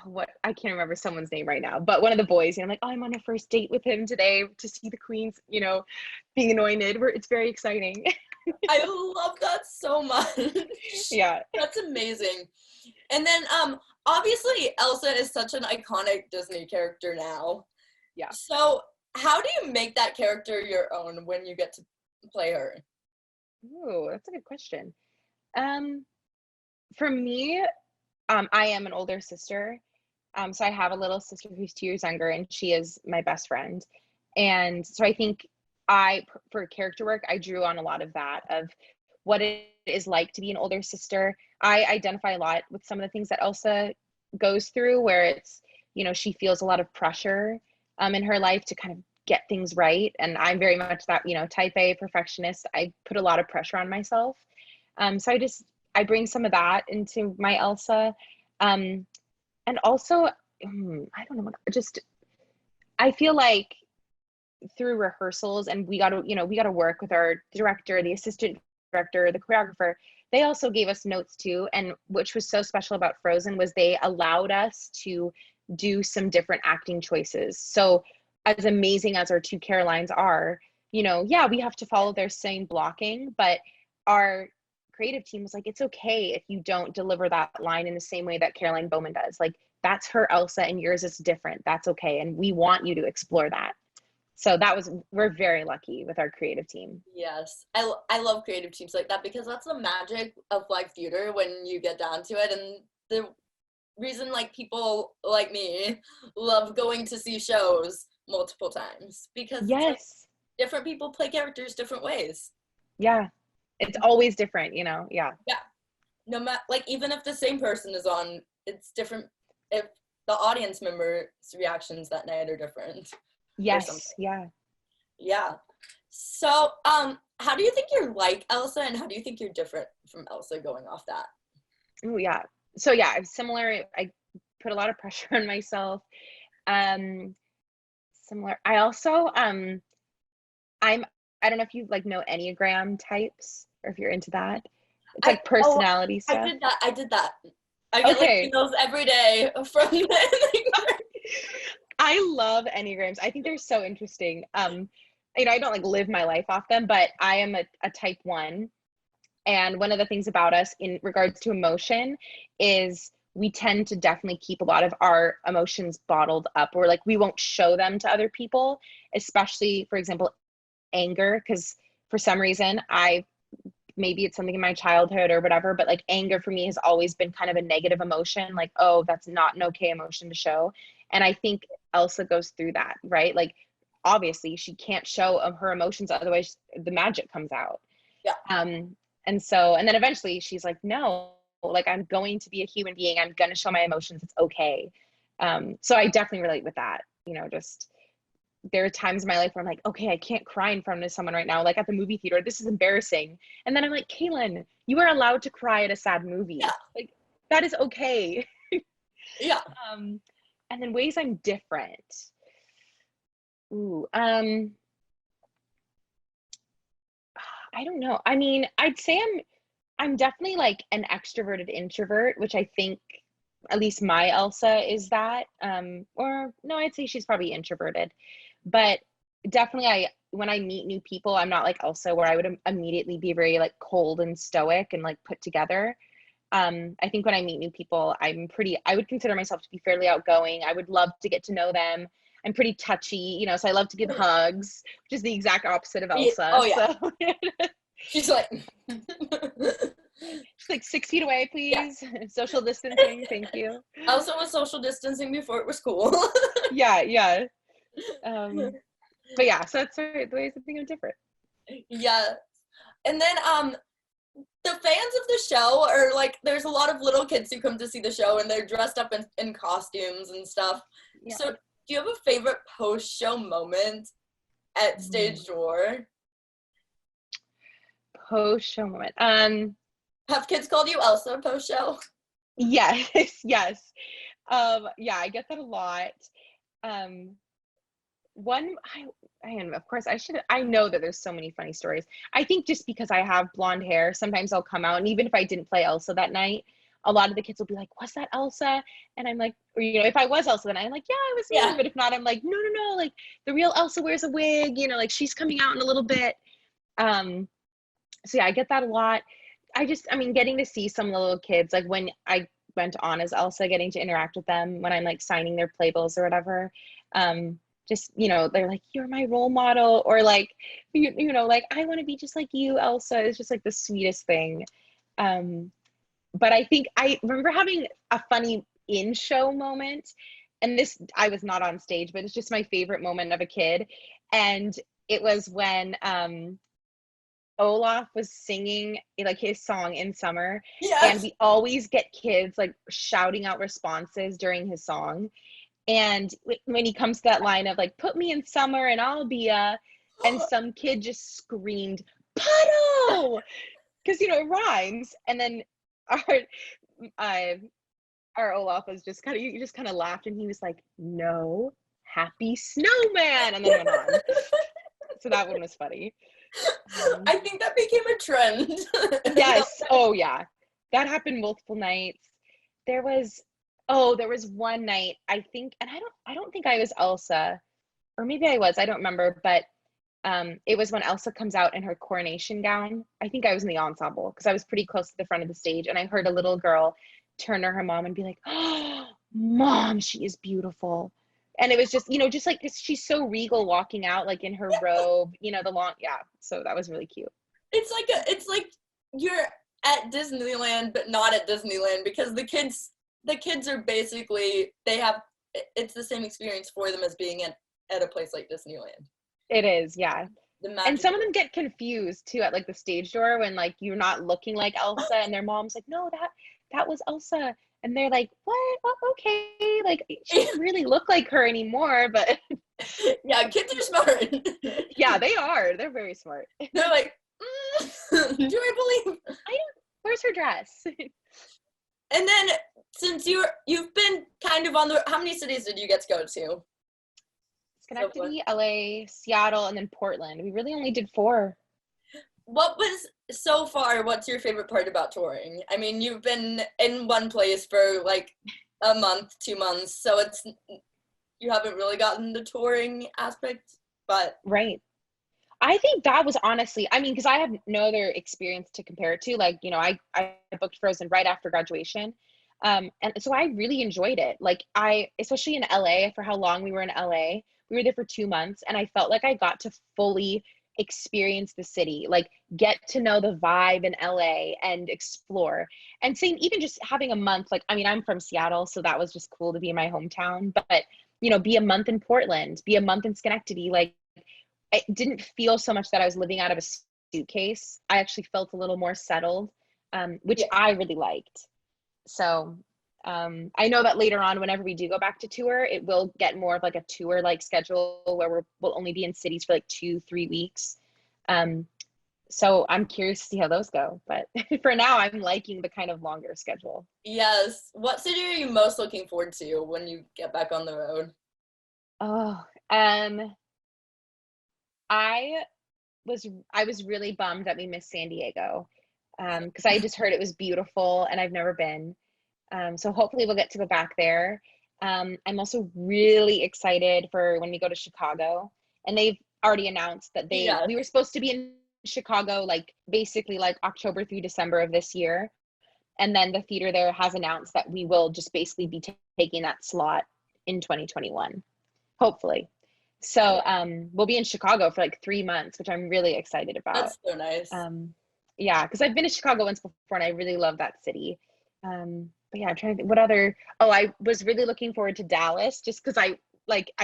what, I can't remember someone's name right now, but one of the boys, you know, I'm like, oh, I'm on a first date with him today to see the queens, you know, being anointed. It's very exciting. I love that so much. Yeah. That's amazing. And then obviously Elsa is such an iconic Disney character now. Yeah. So how do you make that character your own when you get to play her? Ooh, that's a good question. For me, I am an older sister. So I have a little sister who's 2 years younger, and she is my best friend. And so I think for character work, I drew on a lot of that, of what it is like to be an older sister. I identify a lot with some of the things that Elsa goes through, where it's, you know, she feels a lot of pressure in her life to kind of get things right. And I'm very much that, you know, type A perfectionist. I put a lot of pressure on myself. So I bring some of that into my Elsa. And also, I don't know, just, I feel like through rehearsals, and we got to work with our director, the assistant director, the choreographer. They also gave us notes too, and which was so special about Frozen was they allowed us to do some different acting choices. So as amazing as our two Carolines are, you know, yeah, we have to follow their same blocking, but our creative team was like, it's okay if you don't deliver that line in the same way that Caroline Bowman does. Like, that's her Elsa and yours is different. That's okay. And we want you to explore that. So we're very lucky with our creative team. Yes, I love creative teams like that, because that's the magic of live theater when you get down to it. And the reason like people like me love going to see shows multiple times, because it's like Yes. different people play characters different ways. Yeah. It's always different, you know? Yeah. Yeah. No matter, like, even if the same person is on, it's different if the audience members' reactions that night are different. Yes. Yeah. Yeah. So, how do you think you're like Elsa, and how do you think you're different from Elsa going off that? Oh, yeah. So yeah, I'm similar. I put a lot of pressure on myself. Similar. I also, I don't know if you like know Enneagram types, or if you're into that. It's like personality I stuff. did that. I did that. I get like Okay. emails every day from I love Enneagrams. I think they're so interesting. You know, I don't like live my life off them, but I am a type 1. And one of the things about us in regards to emotion is we tend to definitely keep a lot of our emotions bottled up, or like we won't show them to other people, especially, for example, anger. Because for some reason, maybe it's something in my childhood or whatever, but like anger for me has always been kind of a negative emotion. Like, oh, that's not an okay emotion to show. And I think Elsa goes through that, right? Like, obviously she can't show her emotions, otherwise the magic comes out. Yeah. And then eventually she's like, no, like I'm going to be a human being. I'm going to show my emotions. It's okay. So I definitely relate with that. Just there are times in my life where I'm like, okay, I can't cry in front of someone right now. Like at the movie theater, this is embarrassing. And then I'm like, Caelan, you are allowed to cry at a sad movie. Yeah. Like that is okay. Yeah. And then ways I'm different. Ooh, I don't know. I mean, I'd say I'm definitely like an extroverted introvert, which I think at least my Elsa is that. Or no, I'd say she's probably introverted. But definitely when I meet new people, I'm not like Elsa where I would immediately be very like cold and stoic and like put together. I think when I meet new people, I would consider myself to be fairly outgoing. I would love to get to know them. I'm pretty touchy, so I love to give hugs, which is the exact opposite of Elsa. Oh yeah. So She's like she's like 6 feet away, please. Yeah. Social distancing, thank you. Elsa was social distancing before it was cool. Yeah. But yeah, so that's the ways I think I'm different. Yeah. And then the fans of the show are like, there's a lot of little kids who come to see the show and they're dressed up in costumes and stuff. Yeah. So do you have a favorite post-show moment at stage door? Post-show moment. Have kids called you Elsa post-show? Yes. Yeah, I get that a lot. Of course I know that there's so many funny stories. I think just because I have blonde hair, sometimes I'll come out, and even if I didn't play Elsa that night, a lot of the kids will be like, was that Elsa? And I'm like, or if I was Elsa, then I'm like, yeah, I was me. But if not, I'm like, no, like the real Elsa wears a wig, like she's coming out in a little bit. So yeah, I get that a lot. Getting to see some of the little kids, like when I went on as Elsa, getting to interact with them when I'm like signing their playbills or whatever. They're like, you're my role model, or like, like, I want to be just like you, Elsa. It's just like the sweetest thing. But I think I remember having a funny in-show moment, and I was not on stage, but it's just my favorite moment of a kid. And it was when Olaf was singing like his song in summer. Yes. And we always get kids like shouting out responses during his song. And when he comes to that line of like, put me in summer and I'll be and some kid just screamed, puddle! Because, it rhymes. And then our Olaf was just kind of laughed, and he was like, no, happy snowman. And then went on. So that one was funny. I think that became a trend. Yes. Oh yeah. That happened multiple nights. There was one night, I think, and I don't think I was Elsa, or maybe I was, I don't remember, but it was when Elsa comes out in her coronation gown. I think I was in the ensemble because I was pretty close to the front of the stage, and I heard a little girl turn to her mom and be like, oh, Mom, she is beautiful. And it was just, just like, she's so regal walking out, like in her robe, the long, yeah. So that was really cute. It's like you're at Disneyland, but not at Disneyland, because the kids are basically, it's the same experience for them as being at a place like Disneyland. It is, yeah. And some of them get confused too at like the stage door when like you're not looking like Elsa, and their mom's like, no, that was Elsa. And they're like, what? Oh, okay. Like, she doesn't really look like her anymore, but. Yeah, kids are smart. Yeah, they are. They're very smart. They're like, do I believe? Where's her dress? And then, since you've been kind of how many cities did you get to go to? Schenectady, LA, Seattle, and then Portland. We really only did 4. What's your favorite part about touring? I mean, you've been in one place for like a month, 2 months, so you haven't really gotten the touring aspect, but. Right. I think that was honestly, because I have no other experience to compare it to. Like, I booked Frozen right after graduation. And so I really enjoyed it. Like especially in LA, for how long we were in LA, we were there for 2 months, and I felt like I got to fully experience the city, like get to know the vibe in LA and explore. And same, even just having a month, like, I'm from Seattle, so that was just cool to be in my hometown. But be a month in Portland, be a month in Schenectady. Like, it didn't feel so much that I was living out of a suitcase. I actually felt a little more settled, which Yeah. I really liked. So I know that later on, whenever we do go back to tour, it will get more of like a tour like schedule where we'll only be in cities for like 2-3 weeks. So I'm curious to see how those go. But for now, I'm liking the kind of longer schedule. Yes. What city are you most looking forward to when you get back on the road? Oh, I I was really bummed that we missed San Diego, because I just heard it was beautiful and I've never been. So hopefully we'll get to go back there. I'm also really excited for when we go to Chicago, and they've already announced that Yes. we were supposed to be in Chicago like basically like October through December of this year. And then the theater there has announced that we will just basically be taking that slot in 2021, hopefully. So we'll be in Chicago for like 3 months, which I'm really excited about. That's so nice. Yeah, because I've been to Chicago once before and I really love that city. But yeah, I'm trying to think what other. Oh, I was really looking forward to Dallas just because I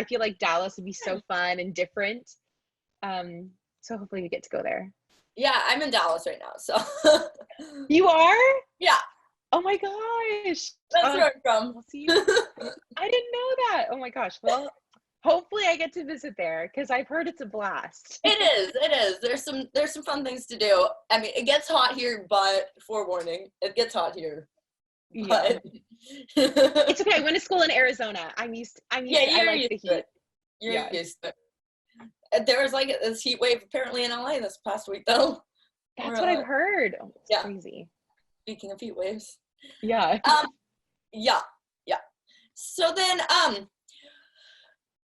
feel like Dallas would be so fun and different. So hopefully we get to go there. Yeah, I'm in Dallas right now, so You are? yeah, Oh my gosh. that's where I'm from. We'll see. I didn't know that. Oh my gosh. Well, hopefully I get to visit there because I've heard it's a blast. It is. It is. There's some fun things to do. I mean, it gets hot here, but forewarning, it gets hot here. Yeah. But It's okay. I went to school in Arizona. I'm used yeah, I you're like used the to heat. it. You're Yeah. used to it. There was like this heat wave apparently in LA this past week, though. That's what I've heard. Oh, it's Yeah. crazy. Speaking of heat waves. Yeah. Yeah, yeah. So then,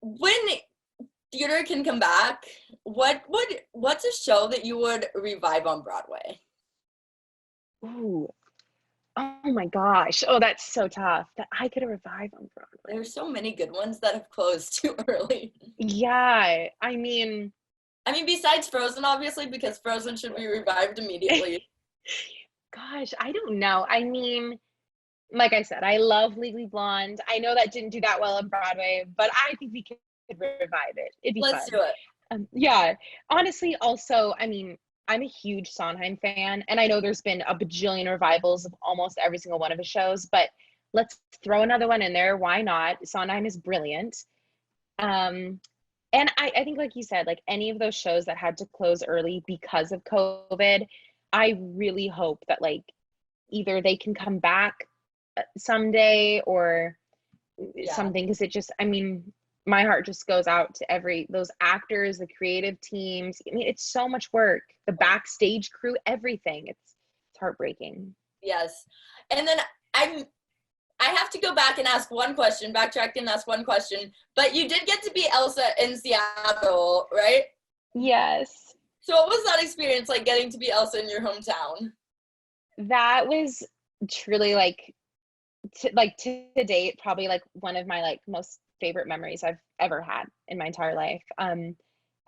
when theater can come back, what's a show that you would revive on Broadway? Ooh. Oh my gosh. Oh, that's so tough. That I could revive on Broadway. There's so many good ones that have closed too early. Yeah. I mean, besides Frozen, obviously, because Frozen should be revived immediately. gosh, I don't know. I mean, like I said, I love Legally Blonde. I know that didn't do that well on Broadway, but I think we could revive it. It'd be Let's fun. do it. Yeah. Honestly, also, I mean, I'm a huge Sondheim fan, and I know there's been a bajillion revivals of almost every single one of his shows, but let's throw another one in there. Why not? Sondheim is brilliant. And I think, like you said, like any of those shows that had to close early because of COVID, I really hope that like either they can come back someday or something, because it just, I mean, my heart just goes out to those actors, the creative teams. I mean, it's so much work, the backstage crew, everything. It's heartbreaking. Yes. And then I have to go back and ask one question, backtrack and ask one question, but you did get to be Elsa in Seattle, right? Yes. So what was that experience like, getting to be Elsa in your hometown? That was truly like to date, probably like one of my like most favorite memories I've ever had in my entire life. I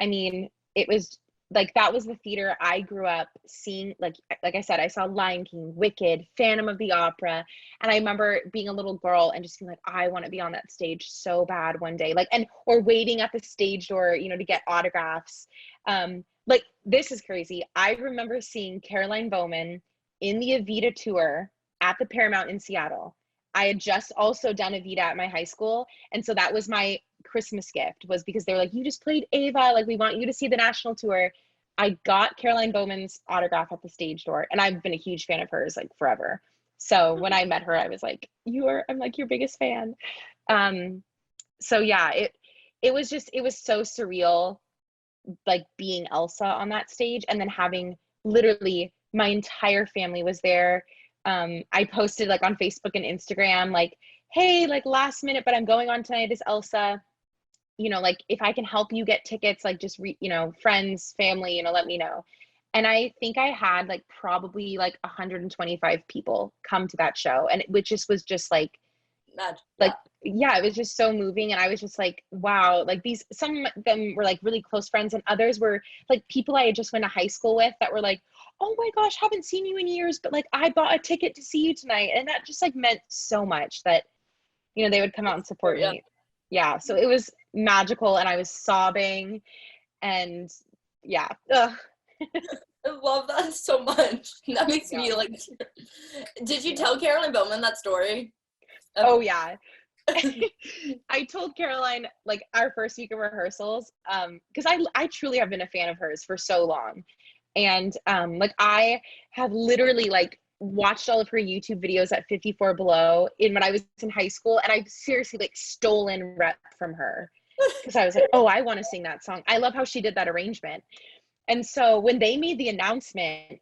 mean, it was like that was the theater I grew up seeing. Like I said, I saw Lion King, Wicked, Phantom of the Opera, and I remember being a little girl and just being like, I want to be on that stage so bad one day, like, and or waiting at the stage door, to get autographs. Like, this is crazy. I remember seeing Caroline Bowman in the Evita tour at the Paramount in Seattle. I had just also done Evita at my high school. And so that was my Christmas gift, was because they were like, you just played Ava. Like, we want you to see the national tour. I got Caroline Bowman's autograph at the stage door, and I've been a huge fan of hers like forever. So when I met her, I was like, I'm like your biggest fan. So yeah, it was so surreal, like being Elsa on that stage, and then having literally my entire family was there. I posted like on Facebook and Instagram, like, hey, like last minute, but I'm going on tonight as Elsa. Like if I can help you get tickets, like just friends, family, let me know. And I think I had like probably like 125 people come to that show, and which just was just like yeah, it was just so moving. And I was just like, wow, like some of them were like really close friends, and others were like people I had just went to high school with that were like, oh my gosh, haven't seen you in years, but like I bought a ticket to see you tonight. And that just like meant so much that they would come out and support me. Yeah, so it was magical and I was sobbing and yeah. Ugh. I love that so much. That makes Yeah. me like. Did you Yeah. tell Carolyn Bowman that story? Of- Oh yeah. I told Caroline like our first week of rehearsals, because I truly have been a fan of hers for so long. And like I have literally like watched all of her YouTube videos at 54 Below in when I was in high school, and I've seriously like stolen rep from her because I was like, oh, I want to sing that song. I love how she did that arrangement. And so when they made the announcement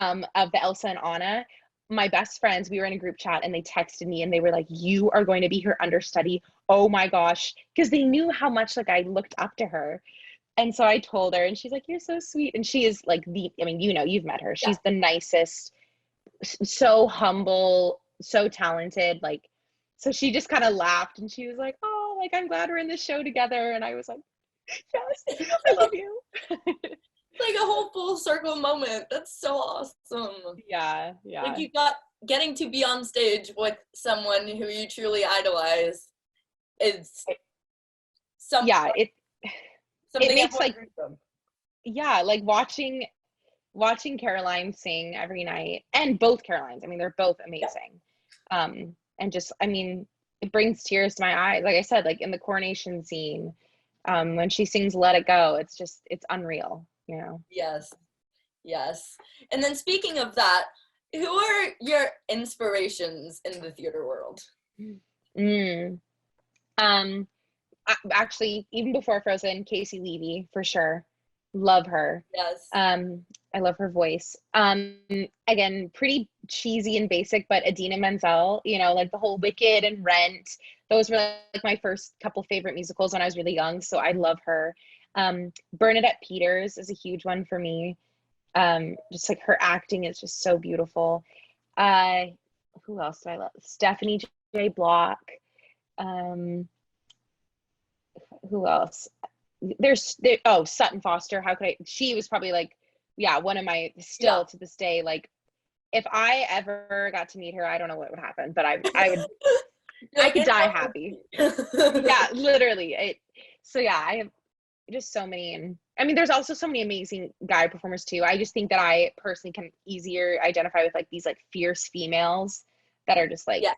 of the Elsa and Anna, my best friends, we were in a group chat and they texted me and they were like, you are going to be her understudy. Oh my gosh. Because they knew how much like I looked up to her. And so I told her and she's like, you're so sweet. And she is like I mean, you know, you've met her. yeah. She's the nicest, so humble, so talented. Like, so she just kind of laughed and she was like, oh, like, I'm glad we're in this show together. And I was like, yes, I love you. Like a whole full circle moment. That's so awesome. Yeah, Like yeah. you got getting to be on stage with someone who you truly idolize is some Yeah, it something makes everyone like, dreams of. yeah, like watching Caroline sing every night, and both Carolines. I mean, they're both Yeah. amazing. And just, I mean, it brings tears to my eyes. Like I said, like in the coronation scene, when she sings "Let It Go," it's just, it's unreal, you know. Yes. Yes. And then speaking of that, who are your inspirations in the theater world? Mm. Um, Actually, even before Frozen, Casey Levy for sure. Love her. Yes. Um, I love her voice. Again, pretty cheesy and basic, but Idina Menzel, you know, like the whole Wicked and Rent. Those were like my first couple favorite musicals when I was really young, so I love her. Bernadette Peters is a huge one for me. Just like her acting is just so beautiful. Uh, who else do I love? Stephanie J. Block. Um, who else? Oh, Sutton Foster. How could I? She was probably like, yeah, one of my, Yeah. still to this day, like if I ever got to meet her, I don't know what would happen, but I would, You're I like could in die love happy. with me. Yeah, literally. So yeah, I have just so many, and I mean, there's also so many amazing guy performers too. I just think that I personally can easier identify with like these like fierce females that are just like Yeah.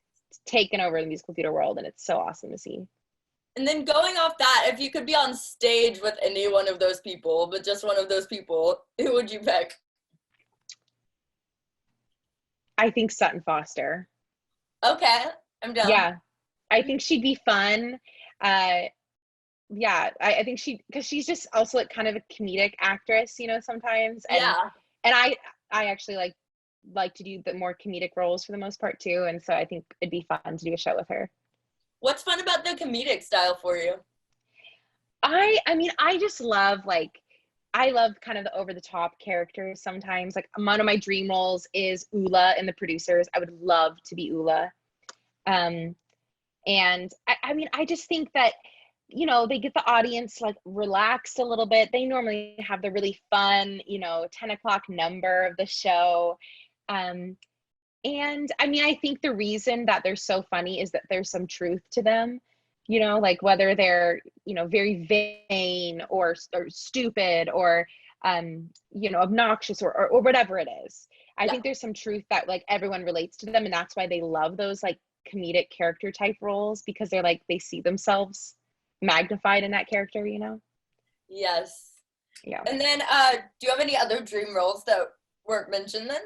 taking over the musical theater world, and it's so awesome to see. And then going off that, if you could be on stage with any one of those people, but just one of those people, who would you pick? I think Sutton Foster. Okay, I'm down. Yeah, I think she'd be fun. Uh, yeah, I think because she's just also like kind of a comedic actress, you know, sometimes, Yeah. and I actually like to do the more comedic roles for the most part too, and so I think it'd be fun to do a show with her. What's fun about the comedic style for you? I mean, I just love like I love kind of the over the top characters sometimes. Like one of my dream roles is Ula in The Producers. I would love to be Ula. Um, and I mean, I just think that, you know, they get the audience like relaxed a little bit. They normally have the really fun, you know, 10 o'clock number of the show. Um, and I mean, I think the reason that they're so funny is that there's some truth to them, you know, like whether they're, you know, very vain or stupid or, you know, obnoxious or whatever it is. I Yeah. think there's some truth that like everyone relates to them. And that's why they love those like comedic character type roles, because they're like, they see themselves magnified in that character, you know? Yes. Yeah. And then, do you have any other dream roles that weren't mentioned then?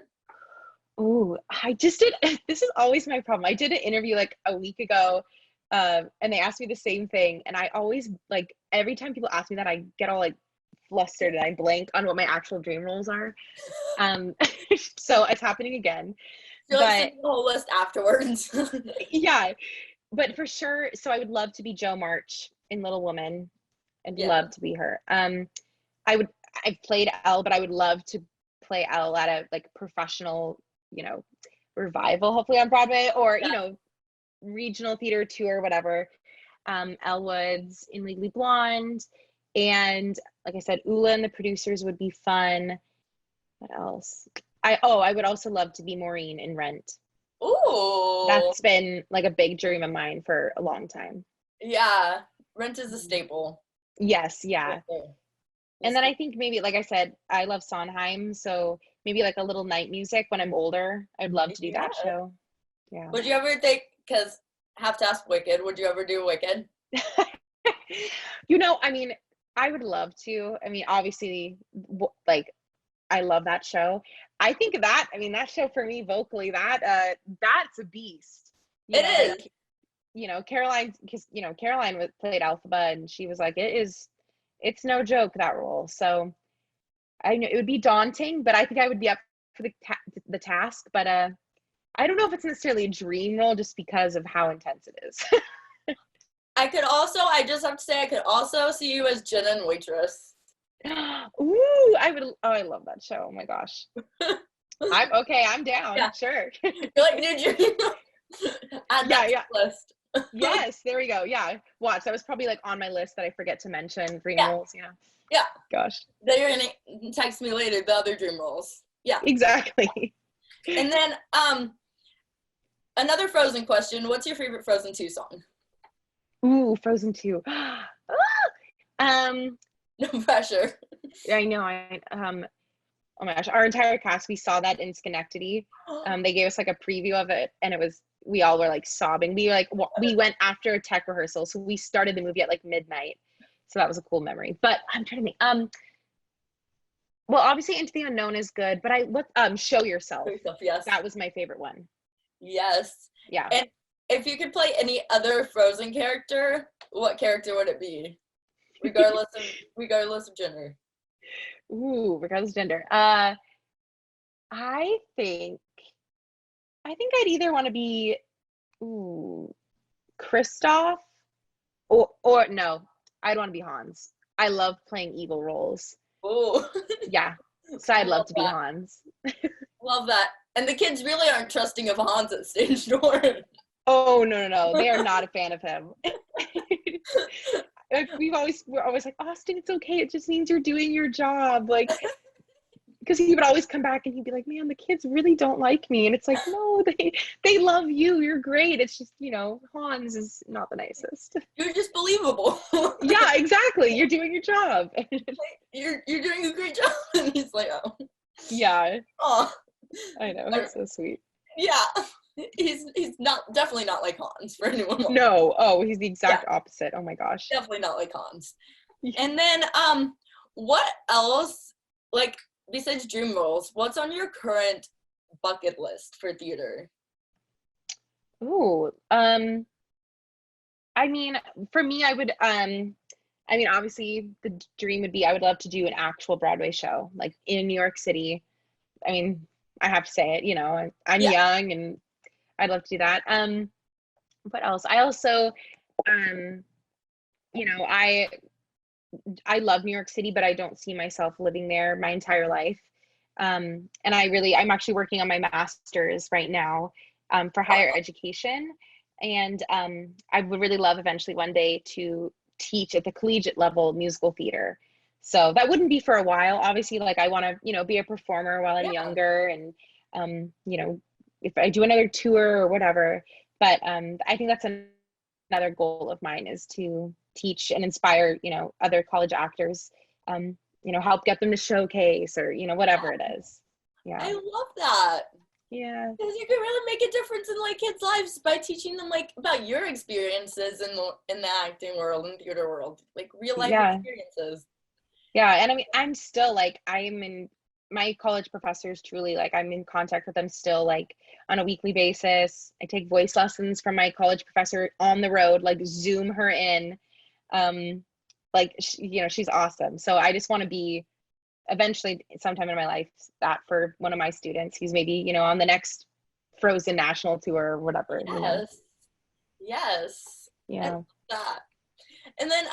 Oh, I just did. This is always my problem. I did an interview like a week ago, and they asked me the same thing. And I always like every time people ask me that, I get all like flustered and I blank on what my actual dream roles are. Um, so it's happening again. You're like But sending the whole list afterwards. yeah, but for sure. So I would love to be Jo March in Little Woman. I'd Yeah. love to be her. I would. I've played Elle, but I would love to play Elle at a like professional, you know, revival, hopefully on Broadway, or Yeah. you know, regional theater tour, whatever. Elle Woods in Legally Blonde, and like I said, Ula and The Producers would be fun. What else? I would also love to be Maureen in Rent. Ooh. That's been like a big dream of mine for a long time. Yeah, Rent is a staple. Yes, yeah. Okay. And then I think maybe, like I said, I love Sondheim, so maybe like a little night music when I'm older. I'd love to do that Yeah. show. Yeah. Would you ever think, because have to ask Wicked, would you ever do Wicked? I mean, I would love to. I mean, obviously, like I love that show. I think that show for me vocally, that's a beast. It Like, is. Caroline, because Caroline played Alphaba, and she was like, it's no joke, that role. So I know it would be daunting, but I think I would be up for the task. But I don't know if it's necessarily a dream role, just because of how intense it is. I just have to say, I could also see you as Jenna and Waitress. Ooh, I love that show. Oh my gosh. I'm down. Yeah. Sure. You're like, did you add that to the list? Yes, there we go. Yeah. Watch. That was probably like on my list that I forget to mention. Dream roles. Yeah. Yeah. Gosh. Then you're gonna text me later the other dream roles. Yeah. Exactly. And then another Frozen question. What's your favorite Frozen 2 song? Ooh, Frozen 2. No pressure. I know. Oh my gosh, our entire cast, we saw that in Schenectady. They gave us like a preview of it, and we all were like sobbing. We went after a tech rehearsal, so we started the movie at like midnight. So that was a cool memory. But I'm trying to think. Well, obviously Into the Unknown is good, but Show Yourself. Yes. That was my favorite one. Yes. Yeah. And if you could play any other Frozen character, what character would it be? Regardless of gender. Ooh, regardless of gender. I think I'd either want to be Kristoff or no, I'd want to be Hans. I love playing evil roles. Ooh. Yeah. So I'd love to be that. Hans. Love that. And the kids really aren't trusting of Hans at stage door. Oh no. They are not a fan of him. We're always like, Austin, it's okay. It just means you're doing your job. Like, because he would always come back and he'd be like, man, the kids really don't like me. And it's like, no, they love you. You're great. It's just, Hans is not the nicest. You're just believable. Yeah, exactly. You're doing your job. You're doing a great job. And he's like, oh. Yeah. Oh. I know. That's so sweet. Yeah. He's definitely not like Hans for anyone. No. Oh, he's the exact opposite. Oh my gosh. Definitely not like Hans. And then what else, like, besides dream roles, what's on your current bucket list for theater? Ooh, I mean, for me, obviously the dream would be, I would love to do an actual Broadway show, like in New York City. I mean, I have to say it, I'm young and I'd love to do that. What else? I also, I love New York City, but I don't see myself living there my entire life. And I'm actually working on my master's right now for higher education. And I would really love eventually one day to teach at the collegiate level musical theater. So that wouldn't be for a while. Obviously, like I want to, be a performer while I'm younger, and if I do another tour or whatever. But I think that's another goal of mine, is to teach and inspire, other college actors, help get them to showcase or, whatever it is. Yeah. I love that. Yeah. Because you can really make a difference in like kids' lives by teaching them like about your experiences in the acting world and theater world, like real life experiences. Yeah. And I mean, I'm still like, my college professors truly, like I'm in contact with them still, like on a weekly basis. I take voice lessons from my college professor on the road, like Zoom her in. She's awesome. So I just want to be eventually sometime in my life that for one of my students who's maybe, on the next Frozen national tour or whatever. Yes. Yeah. I love that. And then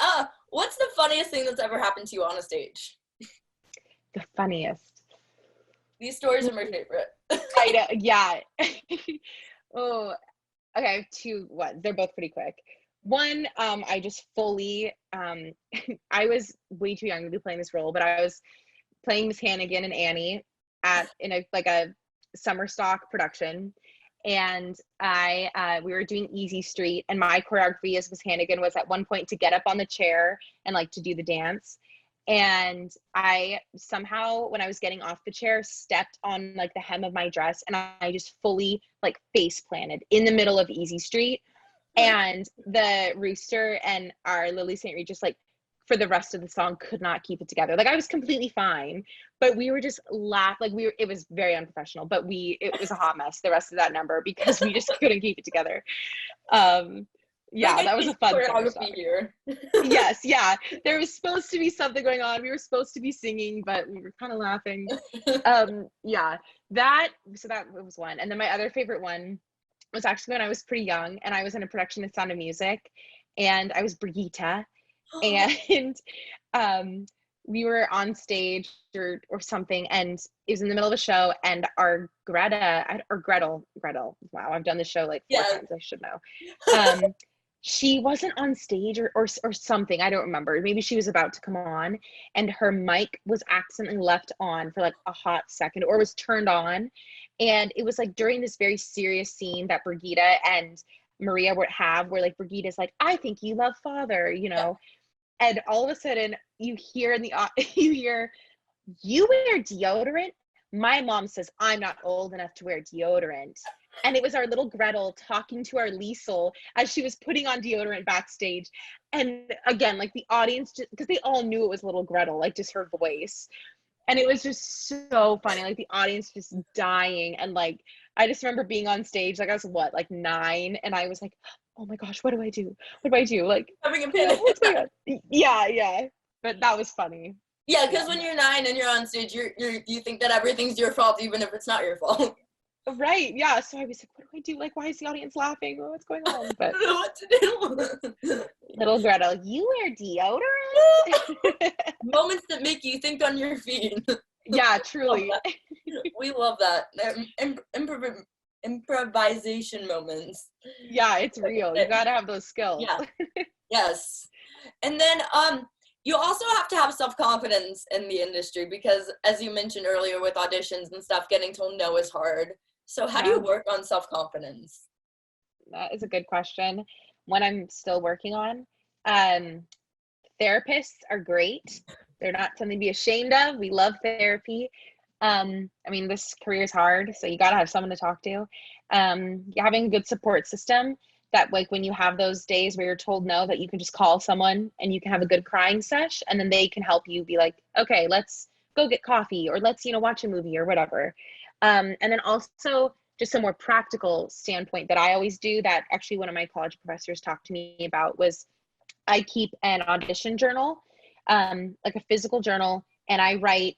what's the funniest thing that's ever happened to you on a stage? The funniest. These stories are my favorite. I know. Yeah. Oh, okay. I have two. They're both pretty quick. One, I just fully, I was way too young to be playing this role, but I was playing Miss Hannigan and Annie in a summer stock production. and we were doing Easy Street, and my choreography as Miss Hannigan was at one point to get up on the chair and like to do the dance. And I somehow, when I was getting off the chair, stepped on like the hem of my dress, and I just fully like face planted in the middle of Easy Street. And the rooster and our Lily St. Regis, like, for the rest of the song could not keep it together. Like, I was completely fine, but we were just laughing. Like, it was very unprofessional, but it was a hot mess the rest of that number because we just couldn't keep it together. Yeah, like, that was a fun choreography here. Yes, yeah. There was supposed to be something going on. We were supposed to be singing, but we were kind of laughing. Yeah, that was one. And then my other favorite one was actually when I was pretty young, and I was in a production of Sound of Music, and I was Brigitte, and we were on stage or something, and it was in the middle of a show, and our Gretel, wow, I've done this show like 4 times, I should know. She wasn't on stage or something, I don't remember. Maybe she was about to come on, and her mic was accidentally left on for like a hot second, or was turned on. And it was like during this very serious scene that Brigitte and Maria would have, where like Brigitte's like, I think you love father, you know. And all of a sudden you hear you wear deodorant? My mom says I'm not old enough to wear deodorant. And it was our little Gretel talking to our Liesel as she was putting on deodorant backstage. And again, like the audience, just because they all knew it was little Gretel, like just her voice. And it was just so funny, like the audience just dying. And like, I just remember being on stage, like I was like 9, and I was like, oh my gosh, what do I do? What do I do? Like, having a panic. What's going on? Yeah. But that was funny. Yeah, because when you're 9 and you're on stage, you think that everything's your fault, even if it's not your fault. Right, yeah. So I was like, what do I do? Like, why is the audience laughing? What's going on? But I don't know what to do. Little Gretel, you wear deodorant? Moments that make you think on your feet. Yeah, truly. We love that. Improvisation moments. Yeah, it's real. You gotta have those skills. Yeah. Yes. And then you also have to have self-confidence in the industry, because as you mentioned earlier with auditions and stuff, getting told no is hard. So how do you work on self-confidence? That is a good question. One I'm still working on. Therapists are great. They're not something to be ashamed of. We love therapy. I mean, this career is hard, so you got to have someone to talk to. Having a good support system that, like, when you have those days where you're told no, that you can just call someone and you can have a good crying sesh, and then they can help you be like, okay, let's go get coffee, or let's, watch a movie or whatever. And then also just a more practical standpoint that I always do, that actually one of my college professors talked to me about, was I keep an audition journal, like a physical journal, and I write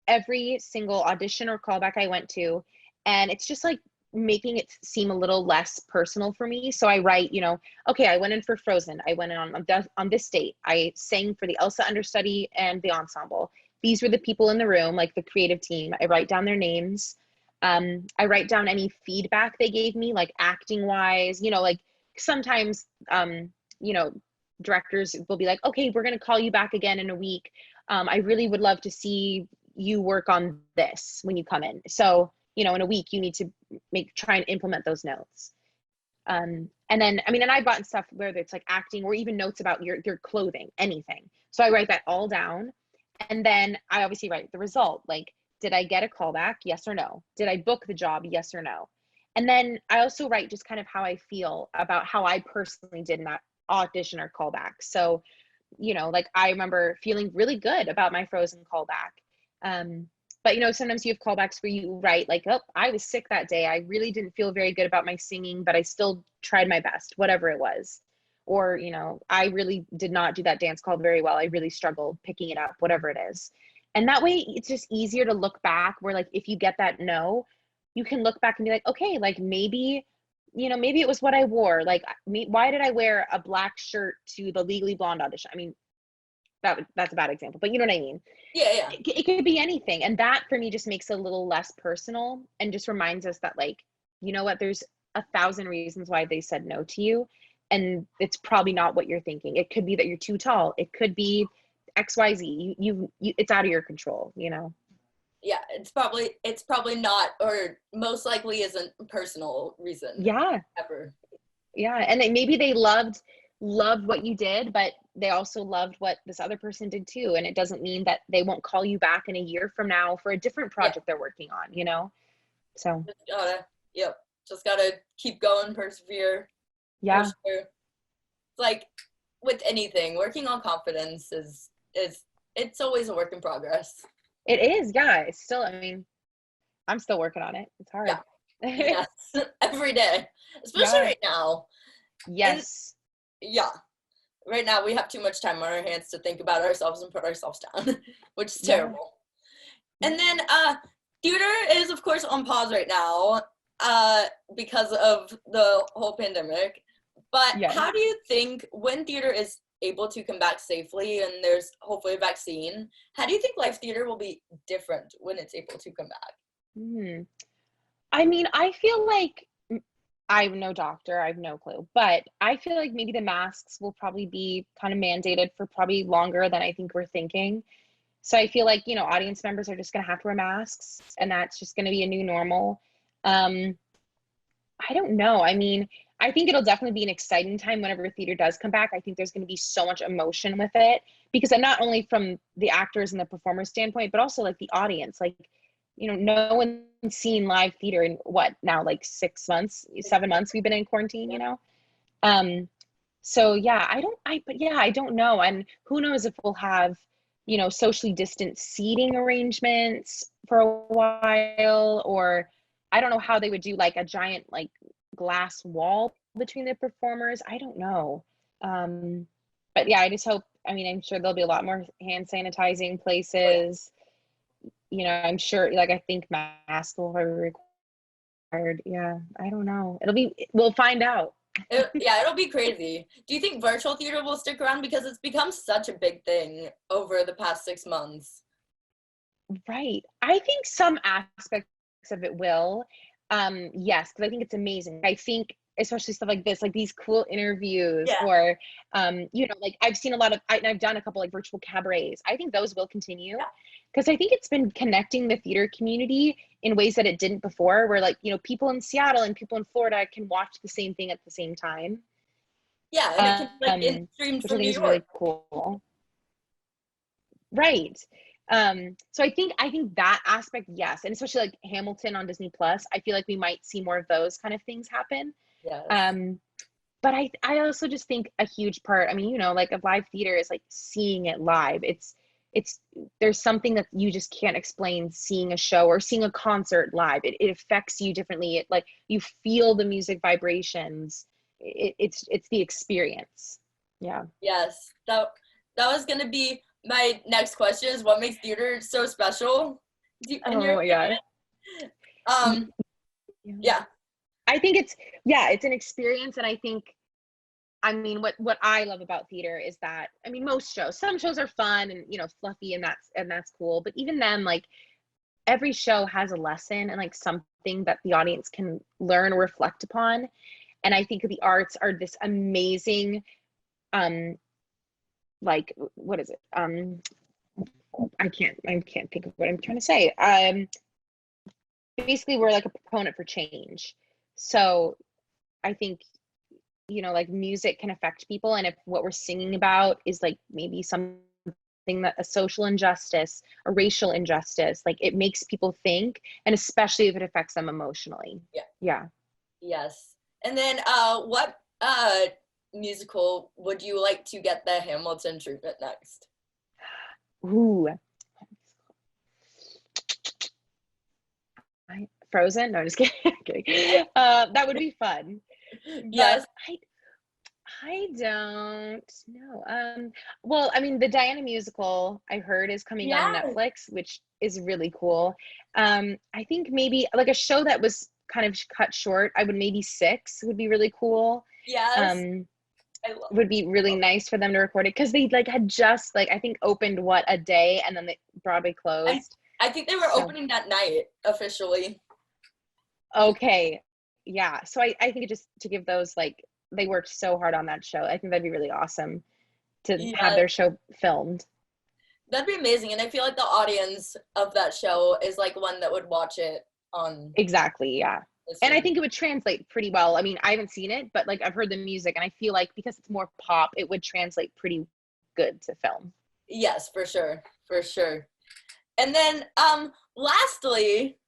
every single audition or callback I went to. And it's just like making it seem a little less personal for me. So I write, okay, I went in for Frozen. I went in on this date. I sang for the Elsa understudy and the ensemble. These were the people in the room, like the creative team. I write down their names. I write down any feedback they gave me, like acting wise, like sometimes, directors will be like, okay, we're going to call you back again in a week. I really would love to see you work on this when you come in. So, in a week you need to try and implement those notes. And then, and I've gotten stuff whether it's like acting or even notes about your clothing, anything. So I write that all down. And then I obviously write the result. Like, did I get a callback? Yes or no? Did I book the job? Yes or no? And then I also write just kind of how I feel about how I personally did in that audition or callback. So, like I remember feeling really good about my Frozen callback. But sometimes you have callbacks where you write like, oh, I was sick that day. I really didn't feel very good about my singing, but I still tried my best, whatever it was. Or, I really did not do that dance call very well. I really struggled picking it up, whatever it is. And that way it's just easier to look back, where like, if you get that no, you can look back and be like, okay, like maybe it was what I wore. Like, why did I wear a black shirt to the Legally Blonde audition? That's a bad example, but you know what I mean? Yeah. It could be anything. And that for me just makes it a little less personal, and just reminds us that, like, you know what, there's 1,000 reasons why they said no to you. And it's probably not what you're thinking. It could be that you're too tall. It could be XYZ. You it's out of your control, yeah, it's probably not, or most likely isn't a personal reason Yeah. ever. Yeah. And maybe they loved what you did, but they also loved what this other person did too. And it doesn't mean that they won't call you back in a year from now for a different Yeah, project they're working on, you know? So just gotta, yep, just gotta keep going, persevere, for yeah, sure. It's like with anything, working on confidence is it's always a work in progress. it is. Yeah. It's still, I mean, I'm still working on it. It's Yeah, hard. yes, every day, especially Yeah. right now. And Yes. yeah, right now we have too much time on our hands to think about ourselves and put ourselves down, which is Yeah. terrible. Yeah. And then theater is of course on pause right now because of the whole pandemic. But Yes. how do you think when theater is able to come back safely and there's hopefully a vaccine, how do you think live theater will be different when it's able to come back? Hmm. I mean, I feel like I'm no doctor, I have no clue, but I feel like maybe the masks will probably be kind of mandated for probably longer than I think we're thinking. So I feel like, you know, audience members are just going to have to wear masks and that's just going to be a new normal. Um, I don't know. I mean, I think it'll definitely be an exciting time whenever theater does come back. I think there's going to be so much emotion with it because I'm not only from the actors and the performers standpoint, but also like the audience. Like, you know, no one's seen live theater in what now, like 6 months, 7 months we've been in quarantine, you know? Um, so yeah, but yeah, I don't know. And who knows if we'll have, you know, socially distant seating arrangements for a while, or I don't know how they would do like a giant like glass wall between the performers. I don't know. Um, but yeah, I just hope, I mean, I'm sure there'll be a lot more hand sanitizing places. You know, I'm sure, like, I think masks will be required. Yeah, I don't know. We'll find out. Yeah, it'll be crazy. Do you think virtual theater will stick around because it's become such a big thing over the past 6 months? Right. I think some aspects of it will. Yes, because I think it's amazing. I think especially stuff like this, like these cool interviews, Yeah, or you know, like I've seen a lot of, I've done a couple like virtual cabarets. I think those will continue yeah, because I think it's been connecting the theater community in ways that it didn't before, where like, you know, people in Seattle and people in Florida can watch the same thing at the same time. yeah, and it can be like streamed Which I from think New is really York. cool. Right. So I think that aspect, yes. And especially like Hamilton on Disney Plus, I feel like we might see more of those kind of things happen. Yes. Um, but I also just think a huge part, I mean, you know, like of live theater is like seeing it live. It's there's something that you just can't explain seeing a show or seeing a concert live. It affects you differently. It like you feel the music vibrations. It's the experience. Yeah. Yes. That was gonna be my next question is what makes theater so special in your Oh my God. opinion? Y- Yeah. Yeah. I think it's an experience. And I think, I mean, what I love about theater is that, I mean, some shows are fun and, you know, fluffy, and that's cool. But even then, like every show has a lesson and like something that the audience can learn or reflect upon. And I think the arts are this amazing, um, like, what is it? I can't think of what I'm trying to say. Basically we're like a proponent for change. So I think, you know, like music can affect people. And if what we're singing about is like maybe something that a social injustice, a racial injustice, like it makes people think, and especially if it affects them emotionally. Yeah. Yeah. Yes. And then what musical would you like to get the Hamilton treatment next? Ooh. Frozen? No, I'm just kidding. Kidding. That would be fun. But Yes. I don't know. Well, I mean, the Diana musical I heard is coming on Yes. Netflix, which is really cool. I think maybe like a show that was kind of cut short. I would maybe Six would be really cool. Yes. Um, I love would be really nice for them to record it because they like had just like I think opened what a day and then the Broadway I closed. I think they were So opening that night officially. okay, yeah. So I think it just to give those like they worked so hard on that show. I think that'd be really awesome to have Yes. their show filmed. That'd be amazing, and I feel like the audience of that show is like one that would watch it on Exactly, yeah. the And I stream. think it would translate pretty well. I mean, I haven't seen it, but like I've heard the music and I feel like because it's more pop, it would translate pretty good to film. Yes, for sure, for sure. And then, lastly,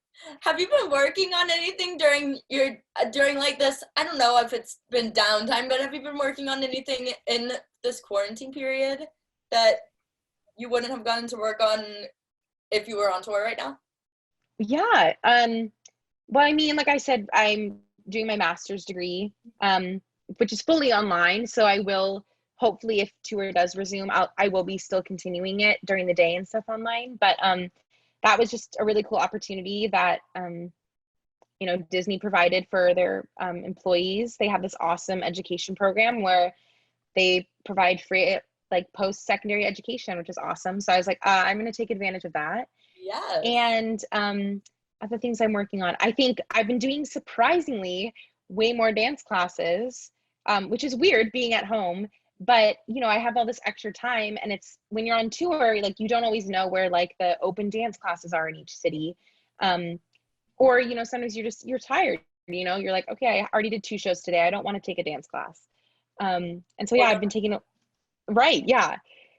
have you been working on anything during your during like this? I don't know if it's been downtime, but have you been working on anything in this quarantine period that you wouldn't have gotten to work on if you were on tour right now? Yeah. Well, I mean, like I said, I'm doing my master's degree, which is fully online. So I will hopefully, if tour does resume, I will be still continuing it during the day and stuff online. But that was just a really cool opportunity that Disney provided for their employees. They have this awesome education program where they provide free like post-secondary education, which is awesome. So I was like, I'm going to take advantage of that. Yes. And other things I'm working on, I think I've been doing surprisingly way more dance classes, which is weird being at home. But I have all this extra time, and it's when you're on tour, like you don't always know where like the open dance classes are in each city, or sometimes you're tired. You're like, okay, I already did 2 shows today. I don't want to take a dance class. And so yeah, Or I've been taking right, yeah.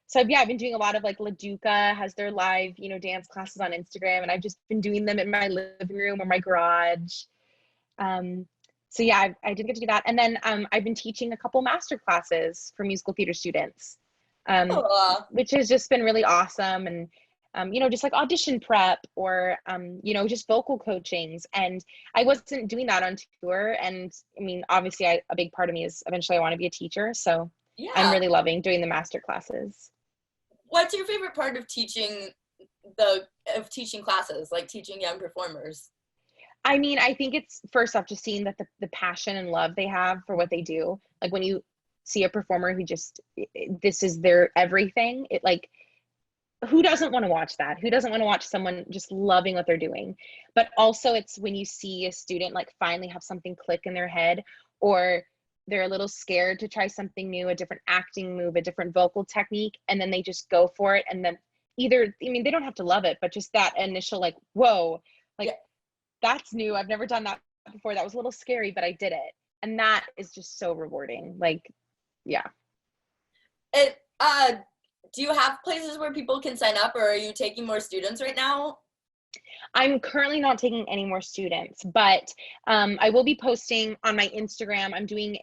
So yeah, I've been doing a lot of like LaDuca has their live, dance classes on Instagram, and I've just been doing them in my living room or my garage. Um, so yeah, I did get to do that, and then I've been teaching a couple master classes for musical theater students, um, oh, which has just been really awesome, and just like audition prep or just vocal coachings. And I wasn't doing that on tour, and I mean, obviously, a big part of me is eventually I want to be a teacher, so I'm yeah. really loving doing the master classes. What's your favorite part of the teaching classes, like teaching young performers? I mean, I think it's first off just seeing that the passion and love they have for what they do. Like when you see a performer who just this is their everything, it like who doesn't want to watch that? Who doesn't want to watch someone just loving what they're doing? But also it's when you see a student like finally have something click in their head, or they're a little scared to try something new, a different acting move, a different vocal technique, and then they just go for it. And then either, I mean, they don't have to love it, but just that initial like, whoa, like Yeah. that's new. I've never done that before. That was a little scary, but I did it. And that is just so rewarding. Like, yeah. It do you have places where people can sign up, or are you taking more students right now? I'm currently not taking any more students, but I will be posting on my Instagram. I'm doing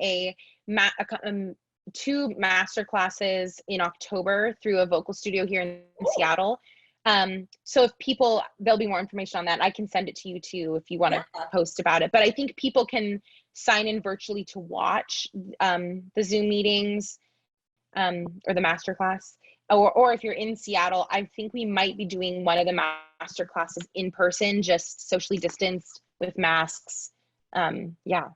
two master classes in October through a vocal studio here in Ooh, Seattle. So if people, there'll be more information on that. I can send it to you too if you want to yeah. post about it. But I think people can sign in virtually to watch the Zoom meetings or the master class. Or if you're in Seattle, I think we might be doing one of the master classes in person, just socially distanced with masks. Yeah.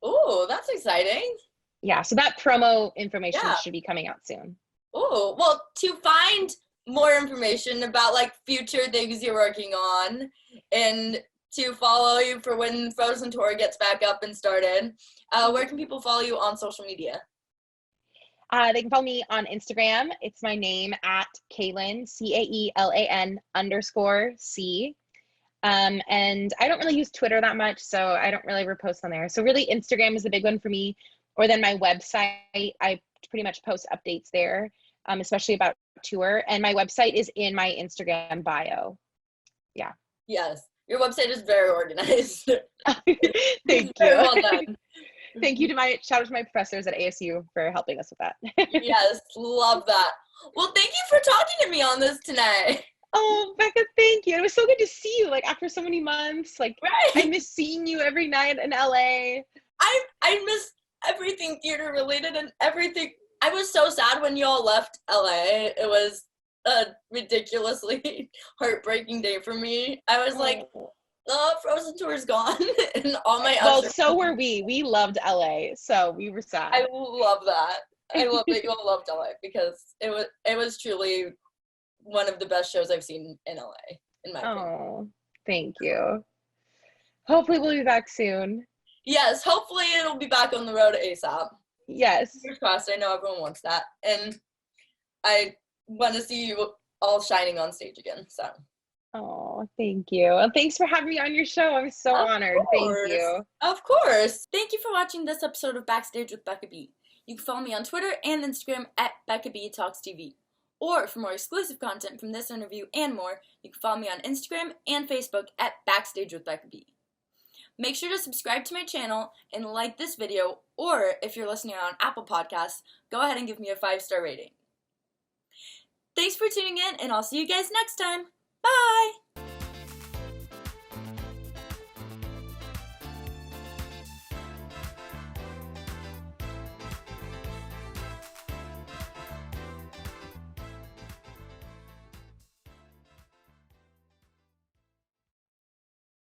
Ooh, that's exciting. Yeah. So that promo information Yeah. should be coming out soon. Ooh, well, to find more information about like future things you're working on and to follow you for when Frozen Tour gets back up and started, where can people follow you on social media? They can follow me on Instagram. It's my name at Caelan, Caelan _C. And I don't really use Twitter that much, so I don't really repost on there. So really Instagram is a big one for me. Or then my website, I pretty much post updates there, especially about tour. And my website is in my Instagram bio. Yeah. Yes, your website is very organized. It's Thank very you. well done. Thank you to shout out to my professors at ASU for helping us with that. Yes, love that. Well, thank you for talking to me on this tonight. Oh, Becca, thank you. It was so good to see you, like after so many months. Like I Right. miss seeing you every night in LA. I miss everything theater related and everything. I was so sad when y'all left LA. It was a ridiculously heartbreaking day for me. I was like, Oh. oh, Frozen Tour's gone, and all my Well, usher. so were we. We loved LA, so we were I sad. love that. I love that you all loved LA because it was truly one of the best shows I've seen in LA, in my opinion. Oh, thank you. Hopefully we'll be back soon. Yes, hopefully it'll be back on the road ASAP. Yes. Fingers crossed. I know everyone wants that, and I want to see you all shining on stage again. So. Oh, thank you. And thanks for having me on your show. I'm so honored. Thank you. Of course. Thank you for watching this episode of Backstage with Becca B. You can follow me on Twitter and Instagram at Becca B Talks TV. Or for more exclusive content from this interview and more, you can follow me on Instagram and Facebook at Backstage with Becca B. Make sure to subscribe to my channel and like this video, or if you're listening on Apple Podcasts, go ahead and give me a 5-star rating. Thanks for tuning in, and I'll see you guys next time. Bye!